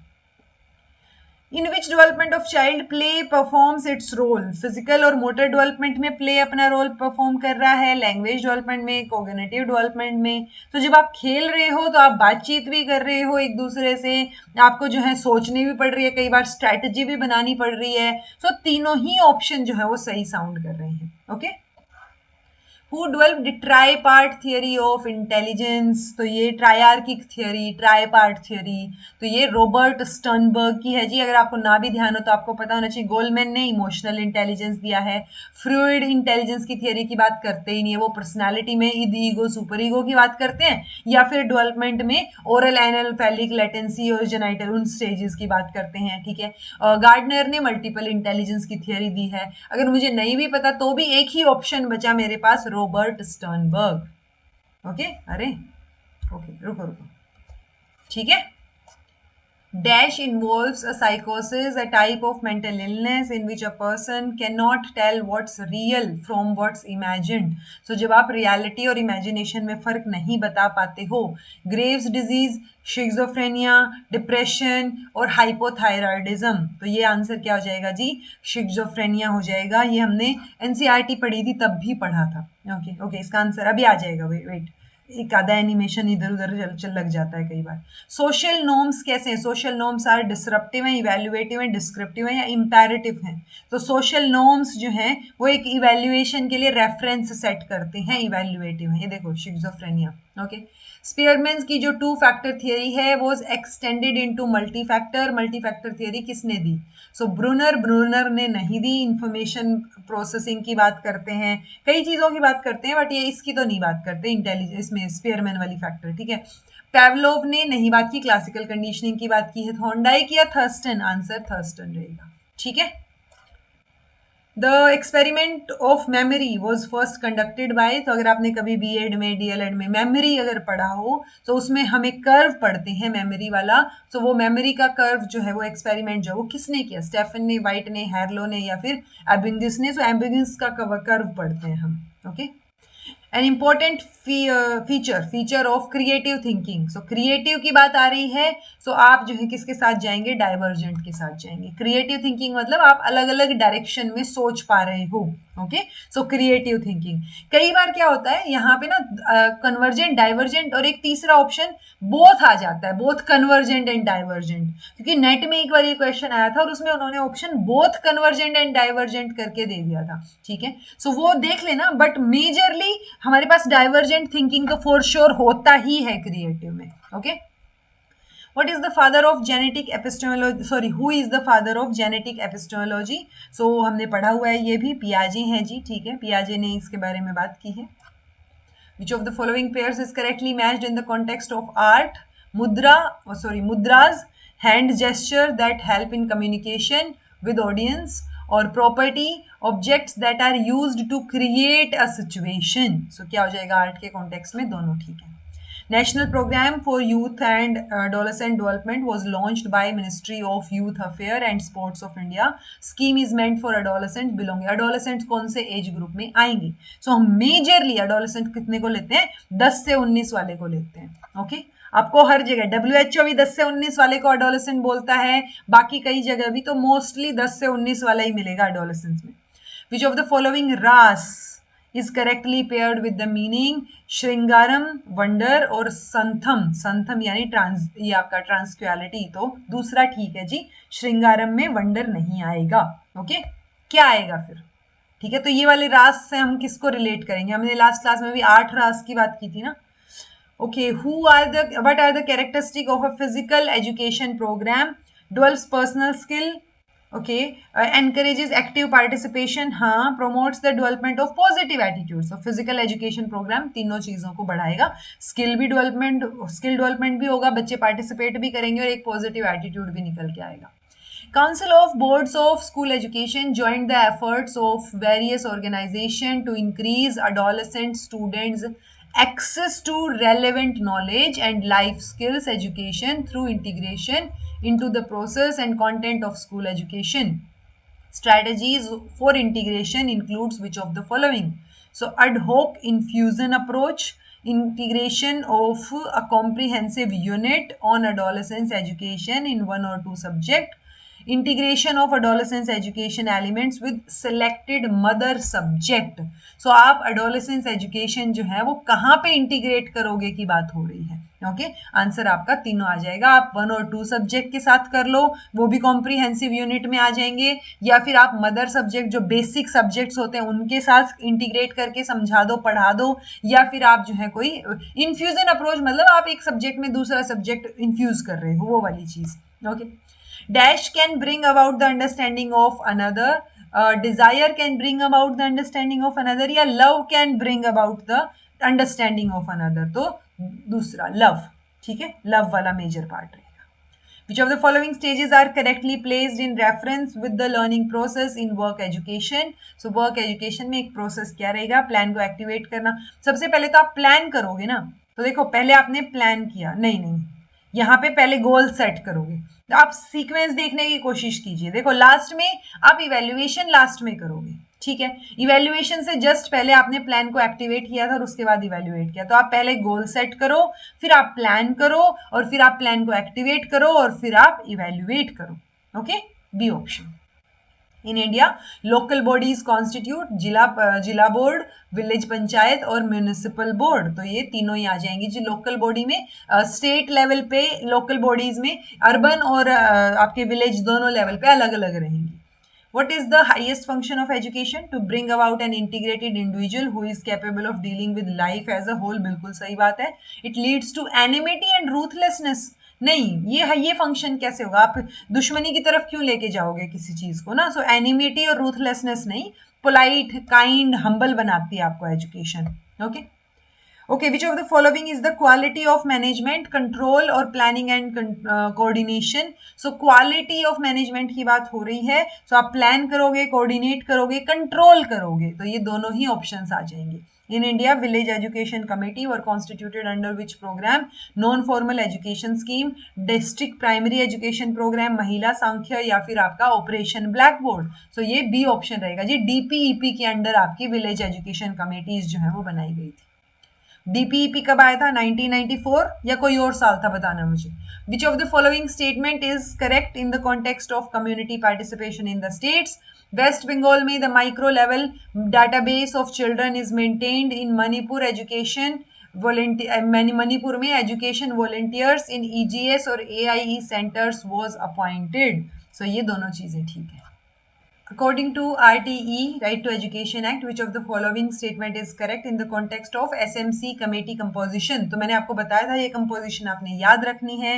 In which development of child play performs its role? Physical और मोटर डेवलपमेंट में प्ले अपना रोल परफॉर्म कर रहा है, लैंग्वेज डेवलपमेंट में, कोग्निटिव डेवलपमेंट में। तो जब आप खेल रहे हो तो आप बातचीत भी कर रहे हो एक दूसरे से, आपको जो है सोचनी भी पड़ रही है, कई बार स्ट्रैटेजी भी बनानी पड़ रही है। तो तीनों ही ऑप्शन जो है वो सही साउंड कर रहे हैं। Okay, Who developed tripart theory of intelligence? तो ये ट्रायआर्किक थियरी, ट्राईपार्ट थियरी, तो ये रॉबर्ट स्टर्नबर्ग की है जी। अगर आपको ना भी ध्यान हो तो आपको पता होना चाहिए, गोलमैन ने इमोशनल इंटेलिजेंस दिया है। फ्लूइड इंटेलिजेंस की थियरी की बात करते ही नहीं है, वो पर्सनालिटी में ईगो सुपर ईगो की बात करते हैं, या फिर डेवलपमेंट में ओरल एनल फैलिक लेटेंसी और जेनाइटल उन स्टेजेस की बात करते हैं। ठीक है, गार्डनर ने मल्टीपल इंटेलिजेंस की थियरी दी है। अगर मुझे नहीं भी पता तो भी एक ही ऑप्शन बचा मेरे पास, रॉबर्ट स्टर्नबर्ग। ओके, अरे ओके रुको रुको, ठीक है। Dash involves a psychosis, a type of mental illness in which a person cannot tell what's real from what's imagined. So जब आप reality और imagination में फर्क नहीं बता पाते हो, Graves disease, schizophrenia, depression और hypothyroidism, तो ये आंसर क्या हो जाएगा जी? schizophrenia हो जाएगा। ये हमने NCERT पढ़ी थी तब भी पढ़ा था। ओके ओके, इसका आंसर अभी आ जाएगा, वेट एक आधा एनिमेशन इधर उधर चल लग जाता है कई बार। सोशल नॉर्म्स कैसे हैं? सोशल नॉर्म्स आर डिसरप्टिव हैं, इवैल्यूएटिव हैं, डिस्क्रिप्टिव हैं या इंपेरेटिव हैं। तो सोशल नॉर्म्स जो हैं वो एक इवैल्यूएशन के लिए रेफरेंस सेट करते हैं, इवैल्यूएटिव हैं। ये देखो शिज़ोफ्रेनिया। ओके। स्पीयरमैन की जो टू फैक्टर थियरी है वो extended into multi factor theory किसने दी? सो ब्रूनर ने नहीं दी। इंफॉर्मेशन प्रोसेसिंग की बात करते हैं, कई चीजों की बात करते हैं, बट ये इसकी तो नहीं बात करते इंटेलिजेंस में, स्पीयरमैन वाली फैक्टर, ठीक है। पैवलोव ने नहीं बात की, क्लासिकल कंडीशनिंग की बात की है। थॉर्नडाइक या थर्स्टन? आंसर थर्स्टन रहेगा, ठीक है। The experiment of memory was first conducted by, तो अगर आपने कभी बीएड में डीएलएड में मेमोरी अगर पढ़ा हो तो उसमें हम एक कर्व पढ़ते हैं मेमोरी वाला। तो वो मेमोरी का कर्व जो है, वो एक्सपेरिमेंट जो, वो किसने किया? स्टेफन ने, वाइट ने, हैरलो ने, या फिर एबिंगस ने? तो एबिंगस का कर्व पढ़ते हैं हम, okay. An important feature of creative thinking. So creative की बात आ रही है, सो आप जो है किसके साथ जाएंगे? डाइवर्जेंट के साथ जाएंगे। क्रिएटिव थिंकिंग मतलब आप अलग अलग डायरेक्शन में सोच पा रहे हो, ओके। So creative thinking. कई बार क्या होता है यहाँ पे ना, कन्वर्जेंट, डाइवर्जेंट और एक तीसरा ऑप्शन बोथ आ जाता है, बोथ कन्वर्जेंट एंड डाइवर्जेंट, क्योंकि नेट में एक बार ये क्वेश्चन आया था और उसमें उन्होंने option both convergent and divergent करके दे दिया था, ठीक है। सो वो देख लेना, बट मेजरली हमारे पास डाइवर्जेंट थिंकिंग तो फॉर श्योर होता ही है क्रिएटिव में, okay. What is the father of genetic epistemology? Sorry, who is the father of genetic epistemology? So हमने पढ़ा हुआ है, ये भी पियाजे हैं जी, ठीक है। पियाजे ने इसके बारे में बात की है। Which of the following pairs is correctly matched in the context of art? Mudras, hand gesture that help in communication with audience, or property, objects that are used to create a situation. So क्या हो जाएगा art के context में? दोनों ठीक है। National Program for Youth and Adolescent Development was launched by Ministry of Youth Affairs and Sports of India. Scheme is meant for adolescents belonging. Adolescents कौन से एज ग्रुप में आएंगे? सो हम मेजरली adolescent कितने को लेते हैं? 10 से 19 वाले को लेते हैं, ओके। आपको हर जगह WHO भी 10 से 19 वाले को adolescent बोलता है, बाकी कई जगह भी तो मोस्टली 10 से 19 वाला ही मिलेगा adolescents में। Which of the following ras is correctly paired with the meaning Shringaram, wonder, और संथम? संथम यानी ट्रांस, ये आपका ट्रांसक्वालिटी, तो दूसरा ठीक है जी। श्रृंगारम में वंडर नहीं आएगा, ओके। क्या आएगा फिर? ठीक है, तो ये वाले रास से हम किसको रिलेट करेंगे? हमने लास्ट क्लास में भी 8 रास की बात की थी ना, okay. what are the characteristic of a physical education program? Develops personal skill, ओके। एनकरेजेस एक्टिव पार्टिसिपेशन, हाँ। Promotes the development of positive attitudes. Physical education programme तीनों चीजों को बढ़ाएगा। स्किल डेवलपमेंट भी होगा, बच्चे पार्टिसिपेट भी करेंगे और एक पॉजिटिव एटीट्यूड भी निकल के आएगा। Council of Boards of School Education joined the efforts of various organizations to increase adolescent students' access to relevant knowledge and life skills education through integration into the process and content of school education. Strategies for integration includes which of the following? So ad hoc infusion approach, integration of a comprehensive unit on adolescence education in one or two subject, integration of adolescence education elements with selected mother subject. So आप adolescence education जो है वो कहाँ पे integrate करोगे की बात हो रही है, ओके। आंसर आपका तीनों आ जाएगा। आप 1 और 2 सब्जेक्ट के साथ कर लो, वो भी कॉम्प्रिहेंसिव यूनिट में आ जाएंगे, या फिर आप मदर सब्जेक्ट जो बेसिक सब्जेक्ट्स होते हैं उनके साथ इंटीग्रेट करके समझा दो, पढ़ा दो, या फिर आप जो है कोई इन्फ्यूजन अप्रोच, मतलब आप एक सब्जेक्ट में दूसरा सब्जेक्ट इन्फ्यूज कर रहे हो, वो वाली चीज, okay. Dash can bring about the understanding of another, desire can bring about the understanding of another, या love can bring about the understanding of another? तो दूसरा love, ठीक है, love वाला मेजर पार्ट रहेगा। Which of the following stages are correctly placed in reference with the learning process in work education? So work education में एक process क्या रहेगा? प्लान को एक्टिवेट करना। सबसे पहले तो आप प्लान करोगे ना, तो देखो पहले आपने प्लान किया, नहीं, यहाँ पे पहले गोल सेट करोगे, तो आप सीक्वेंस देखने की कोशिश कीजिए। देखो लास्ट में आप इवेल्युएशन लास्ट में करोगे, ठीक है। इवेल्युएशन से जस्ट पहले आपने प्लान को एक्टिवेट किया था और उसके बाद इवेल्युएट किया, तो आप पहले गोल सेट करो, फिर आप प्लान करो, और फिर आप प्लान को एक्टिवेट करो, और फिर आप इवेल्युएट करो, okay. B option. In India local bodies constitute zila board, village panchayat और म्यूनिसिपल बोर्ड। तो ये तीनों ही आ जाएंगी जी लोकल बॉडी में। स्टेट लेवल पे लोकल बॉडीज में अर्बन और आपके विलेज दोनों लेवल पे अलग अलग रहेंगी। What is the highest function of education? To bring about an integrated individual who is capable of dealing with life as a whole. बिल्कुल सही बात है. It leads to anonymity and ruthlessness. नहीं, ये फंक्शन कैसे होगा? आप दुश्मनी की तरफ क्यों लेके जाओगे किसी चीज को ना? सो एनिमिटी और रूथलेसनेस नहीं, पोलाइट, काइंड, हम्बल बनाती है आपको education. Okay. Okay, which of the following is the quality of management, control और planning and coordination? So quality of management की बात हो रही है. So आप plan करोगे, coordinate करोगे, control करोगे, तो ये दोनों ही options आ जाएंगे. In India, village education committee were constituted under which program? Non-formal education scheme, district primary education program, महिला सांख्य या फिर आपका ऑपरेशन ब्लैकबोर्ड. सो ये बी ऑप्शन रहेगा जी. DPEP के अंडर आपकी विलेज एजुकेशन कमेटीज जो है वो बनाई गई थी. डीपीईपी कब आया था? 1994 या कोई और साल था? बताना मुझे. Which of the following statement is correct in the context of community participation in the states? West Bengal में the micro level database of children is maintained. In Manipur education Manipur में एजुकेशन वॉलंटियर्स इन ईजीएस और AIE centres was appointed. So ये दोनों चीजें ठीक है. According to RTE, Right to Education Act, which of the following statement is correct in the context of SMC committee composition? तो मैंने आपको बताया था ये composition आपने याद रखनी है.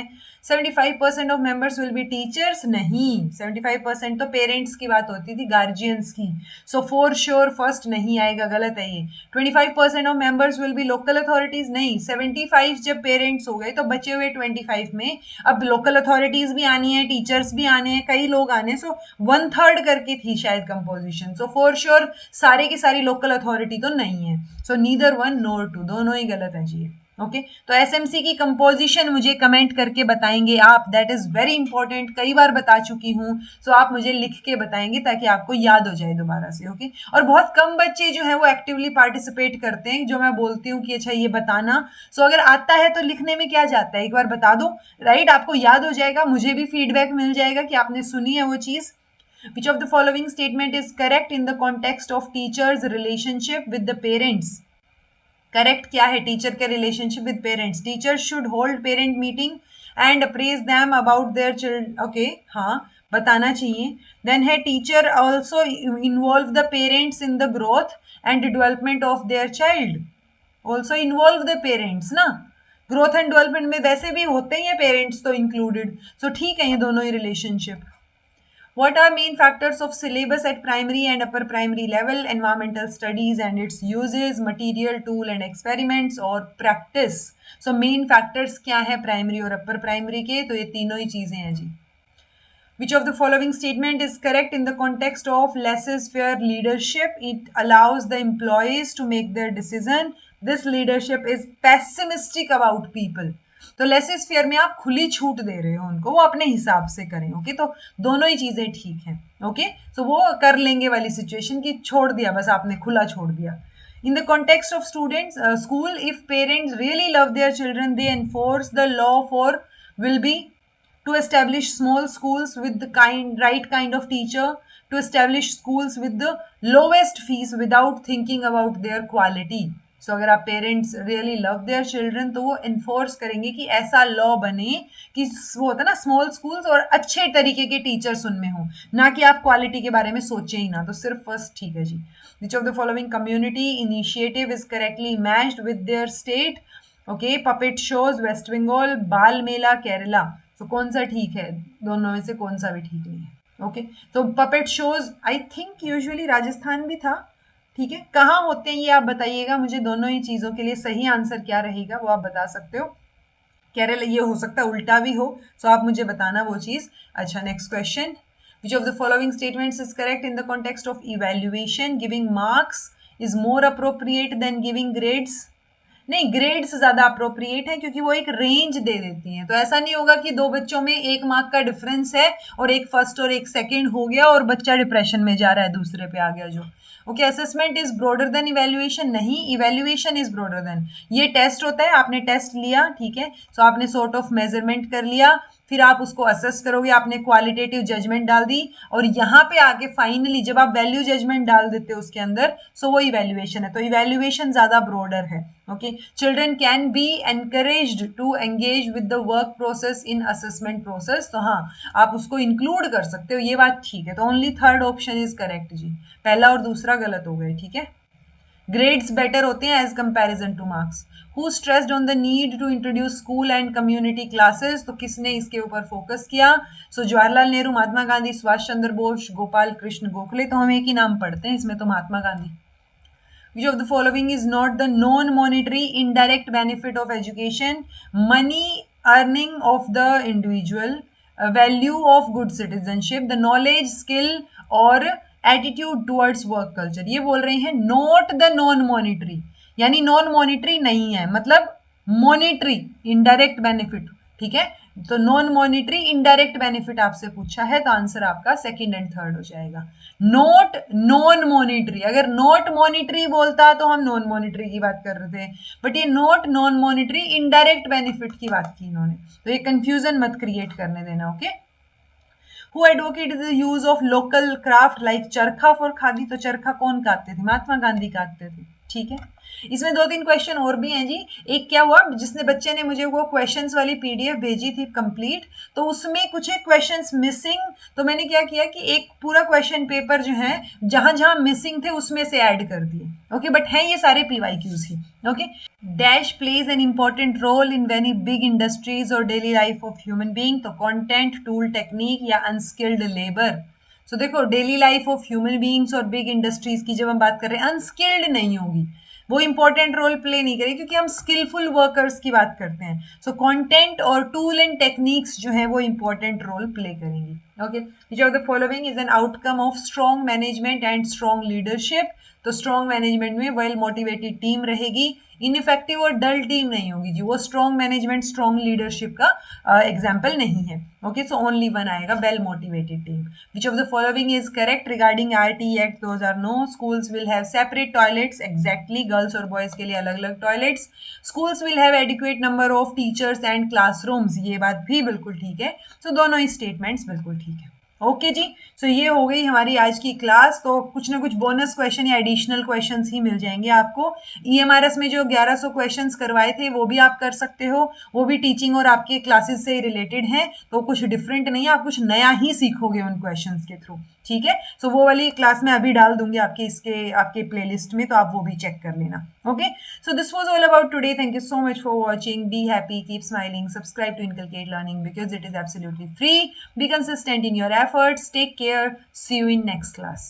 75% of members will be teachers. नहीं, 75% तो parents की बात होती थी, guardians की. So for sure first नहीं आएगा, गलत है ये. 25% of members will be local authorities. नहीं, 75 जब parents हो गए तो बचे हुए 25 में अब local authorities भी आनी है, teachers भी आने हैं, कई लोग आने. So 1/3 करके थी शायद कंपोजिशन. सो फॉर श्योर सारे की सारी लोकल अथॉरिटी तो नहीं है. सो नीदर वन नोर टू, दोनों ही गलत है जी. ओके, तो एसएमसी की कंपोजिशन मुझे कमेंट करके बताएंगे आप. दैट इज वेरी इंपॉर्टेंट, कई बार बता चुकी हूं. सो आप मुझे लिख के बताएंगे ताकि आपको याद हो जाए दोबारा से. ओके, और बहुत कम बच्चे जो है वो एक्टिवली पार्टिसिपेट करते हैं, जो मैं बोलती हूँ कि अच्छा ये बताना. सो अगर आता है तो लिखने में क्या जाता है, एक बार बता दो. राइट, आपको याद हो जाएगा, मुझे भी फीडबैक मिल जाएगा कि आपने सुनी है वो चीज. Which of the following statement is correct in the context of teachers' relationship with the parents? Correct क्या है? टीचर के relationship with parents. Teachers should hold parent meeting and appraise them about their children. Okay, हाँ, बताना चाहिए. Then है teacher also involve the parents in the growth and development of their child. Also involve the parents ना. Growth and development में वैसे भी होते ही हैं पेरेंट्स तो इंक्लूडेड. सो ठीक है ये दोनों ही relationship. What are main factors of syllabus at primary and upper primary level? Environmental studies and its uses, material, tool and experiments और practice. So main factors क्या है primary और upper primary के? तो ये तीनों ही चीजें हैं जी. Which of the following statement is correct in the context of laissez-faire leadership? It allows the employees to make their decision. This leadership is pessimistic about people. तो लेसेस फेयर में आप खुली छूट दे रहे हो उनको, वो अपने हिसाब से करें. ओके, तो दोनों ही चीजें ठीक हैं. ओके, सो वो कर लेंगे वाली सिचुएशन की छोड़ दिया, बस आपने खुला छोड़ दिया. इन the context of students school, if parents really love their children they enforce the law for will be to establish small schools with the right kind of teacher, to establish schools with the lowest fees without thinking about their quality. So अगर आप parents really love their children तो वो enforce करेंगे कि ऐसा law बने कि वो होता है ना स्मॉल स्कूल्स और अच्छे तरीके के टीचर्स उनमें हो, ना कि आप क्वालिटी के बारे में सोचें ही ना. तो सिर्फ फर्स्ट ठीक है जी. Which of the following community initiative is correctly matched with their state? Okay, puppet shows West Bengal, Bal Mela Kerala. तो कौन सा ठीक है? दोनों में से कौन सा भी ठीक नहीं है. ओके, तो puppet shows I think usually Rajasthan भी था. ठीक है, कहाँ होते हैं ये आप बताइएगा मुझे. दोनों ही चीजों के लिए सही आंसर क्या रहेगा वो आप बता सकते हो. केरल ये हो सकता है उल्टा भी हो, सो आप मुझे बताना वो चीज. अच्छा, next question. Which of the following statements is correct in the context of evaluation? Giving marks is more appropriate than giving grades. नहीं, ग्रेड्स ज्यादा अप्रोप्रिएट है क्योंकि वो एक रेंज दे देती हैं. तो ऐसा नहीं होगा कि दो बच्चों में 1 मार्क का डिफरेंस है और एक फर्स्ट और एक सेकंड हो गया और बच्चा डिप्रेशन में जा रहा है, दूसरे पे आ गया जो. Okay, assessment is broader then evaluation? नहीं, इवेल्युएशन इज ब्रॉडर देन. ये टेस्ट होता है, आपने टेस्ट लिया, ठीक है, सो आपने सॉर्ट ऑफ मेजरमेंट कर लिया, फिर आप उसको असेस करोगे, आपने क्वालिटेटिव जजमेंट डाल दी, और यहाँ पे आके फाइनली जब आप वैल्यू जजमेंट डाल देते हो उसके अंदर, सो वो इवेल्युएशन है। तो इवेल्युएशन ज्यादा ब्रॉडर है। Okay, children can be encouraged to engage with the work process in assessment process. तो हाँ, आप उसको इंक्लूड कर सकते हो, ये बात ठीक है। तो only third option is correct जी, पहला और दूसरा गलत हो गए। ठीक है, ग्रेड्स बेटर होते हैं as comparison to marks. Who stressed on the need to introduce school and community classes, तो किसने इसके ऊपर फोकस किया? सो जवाहरलाल नेहरू, महात्मा गांधी, सुभाष चंद्र बोस, गोपाल कृष्ण गोखले। तो हम एक ही नाम पढ़ते हैं इसमें, तो Mahatma Gandhi. Which of the following is not the non-monetary indirect benefit of education? Money earning of the individual, value of good citizenship, the knowledge, skill और एटीट्यूड टुवर्ड्स वर्क कल्चर। ये बोल रहे हैं नॉट द नॉन मॉनिटरी, यानी non monetary नहीं है, मतलब monetary indirect benefit. ठीक है, तो नॉन मॉनिटरी इनडायरेक्ट बेनिफिट आपसे पूछा है, तो आंसर आपका सेकंड एंड थर्ड हो जाएगा। नॉट नॉन मॉनिटरी, अगर नॉट मॉनिटरी बोलता तो हम नॉन मॉनिटरी की बात कर रहे थे, बट ये not non monetary indirect benefit की बात की इन्होंने, तो ये कंफ्यूजन मत क्रिएट करने देना। Okay, who advocated the use of local craft like चरखा फॉर खादी, तो चरखा कौन काटते थे? महात्मा गांधी काटते थे। ठीक है, इसमें दो तीन क्वेश्चन और भी हैं जी। एक क्या हुआ, जिसने बच्चे ने मुझे वो क्वेश्चंस वाली पीडीएफ भेजी थी कंप्लीट, तो उसमें कुछ एक क्वेश्चंस मिसिंग, तो मैंने क्या किया कि एक पूरा क्वेश्चन पेपर जो है जहां जहां मिसिंग थे उसमें से ऐड कर दिए। ओके, बट हैं ये सारे पीवाईक्यूज ही। Okay, dash plays an important role in very big industries और daily life of human being, तो कंटेंट, टूल, टेक्निक या अनस्किल्ड लेबर। सो देखो, daily life of human beings और बिग इंडस्ट्रीज की जब हम बात कर रहे हैं, अनस्किल्ड नहीं होगी, वो इंपॉर्टेंट रोल प्ले नहीं करेगी, क्योंकि हम स्किलफुल वर्कर्स की बात करते हैं। सो कंटेंट और टूल एंड टेक्निक्स जो है वो इंपॉर्टेंट रोल प्ले करेंगी। Okay, which of the following is an outcome of strong management and strong leadership, तो स्ट्रॉन्ग मैनेजमेंट में वेल मोटिवेटेड टीम रहेगी, इनइफेक्टिव और डल टीम नहीं होगी जी, वो स्ट्रॉन्ग मैनेजमेंट स्ट्रॉन्ग लीडरशिप का एग्जाम्पल नहीं है। ओके, सो ओनली वन आएगा, well motivated team. Which of the following is correct regarding RT act 2009? Schools will have separate toilets, exactly, girls और बॉयज के लिए अलग अलग toilets. Schools will have adequate number of teachers and classrooms, ये बात भी बिल्कुल ठीक है। सो दोनों ही स्टेटमेंट्स बिल्कुल ठीक है। ओके जी, सो ये हो गई हमारी आज की क्लास। तो कुछ ना कुछ बोनस क्वेश्चन या एडिशनल क्वेश्चंस ही मिल जाएंगे आपको। ईएमआरएस में जो 1100 क्वेश्चंस करवाए थे वो भी आप कर सकते हो, वो भी टीचिंग और आपके क्लासेस से रिलेटेड हैं, तो कुछ डिफरेंट नहीं है, आप कुछ नया ही सीखोगे उन क्वेश्चंस के थ्रू। ठीक है, सो वो वाली क्लास मैं अभी डाल दूंगी आपके प्लेलिस्ट में, तो आप वो भी चेक कर लेना। Okay, so this was all about today. Thank you so much for watching. Be happy, keep smiling, subscribe to inculcate learning because it is absolutely free. Be consistent in your efforts. Take care. See you in next class.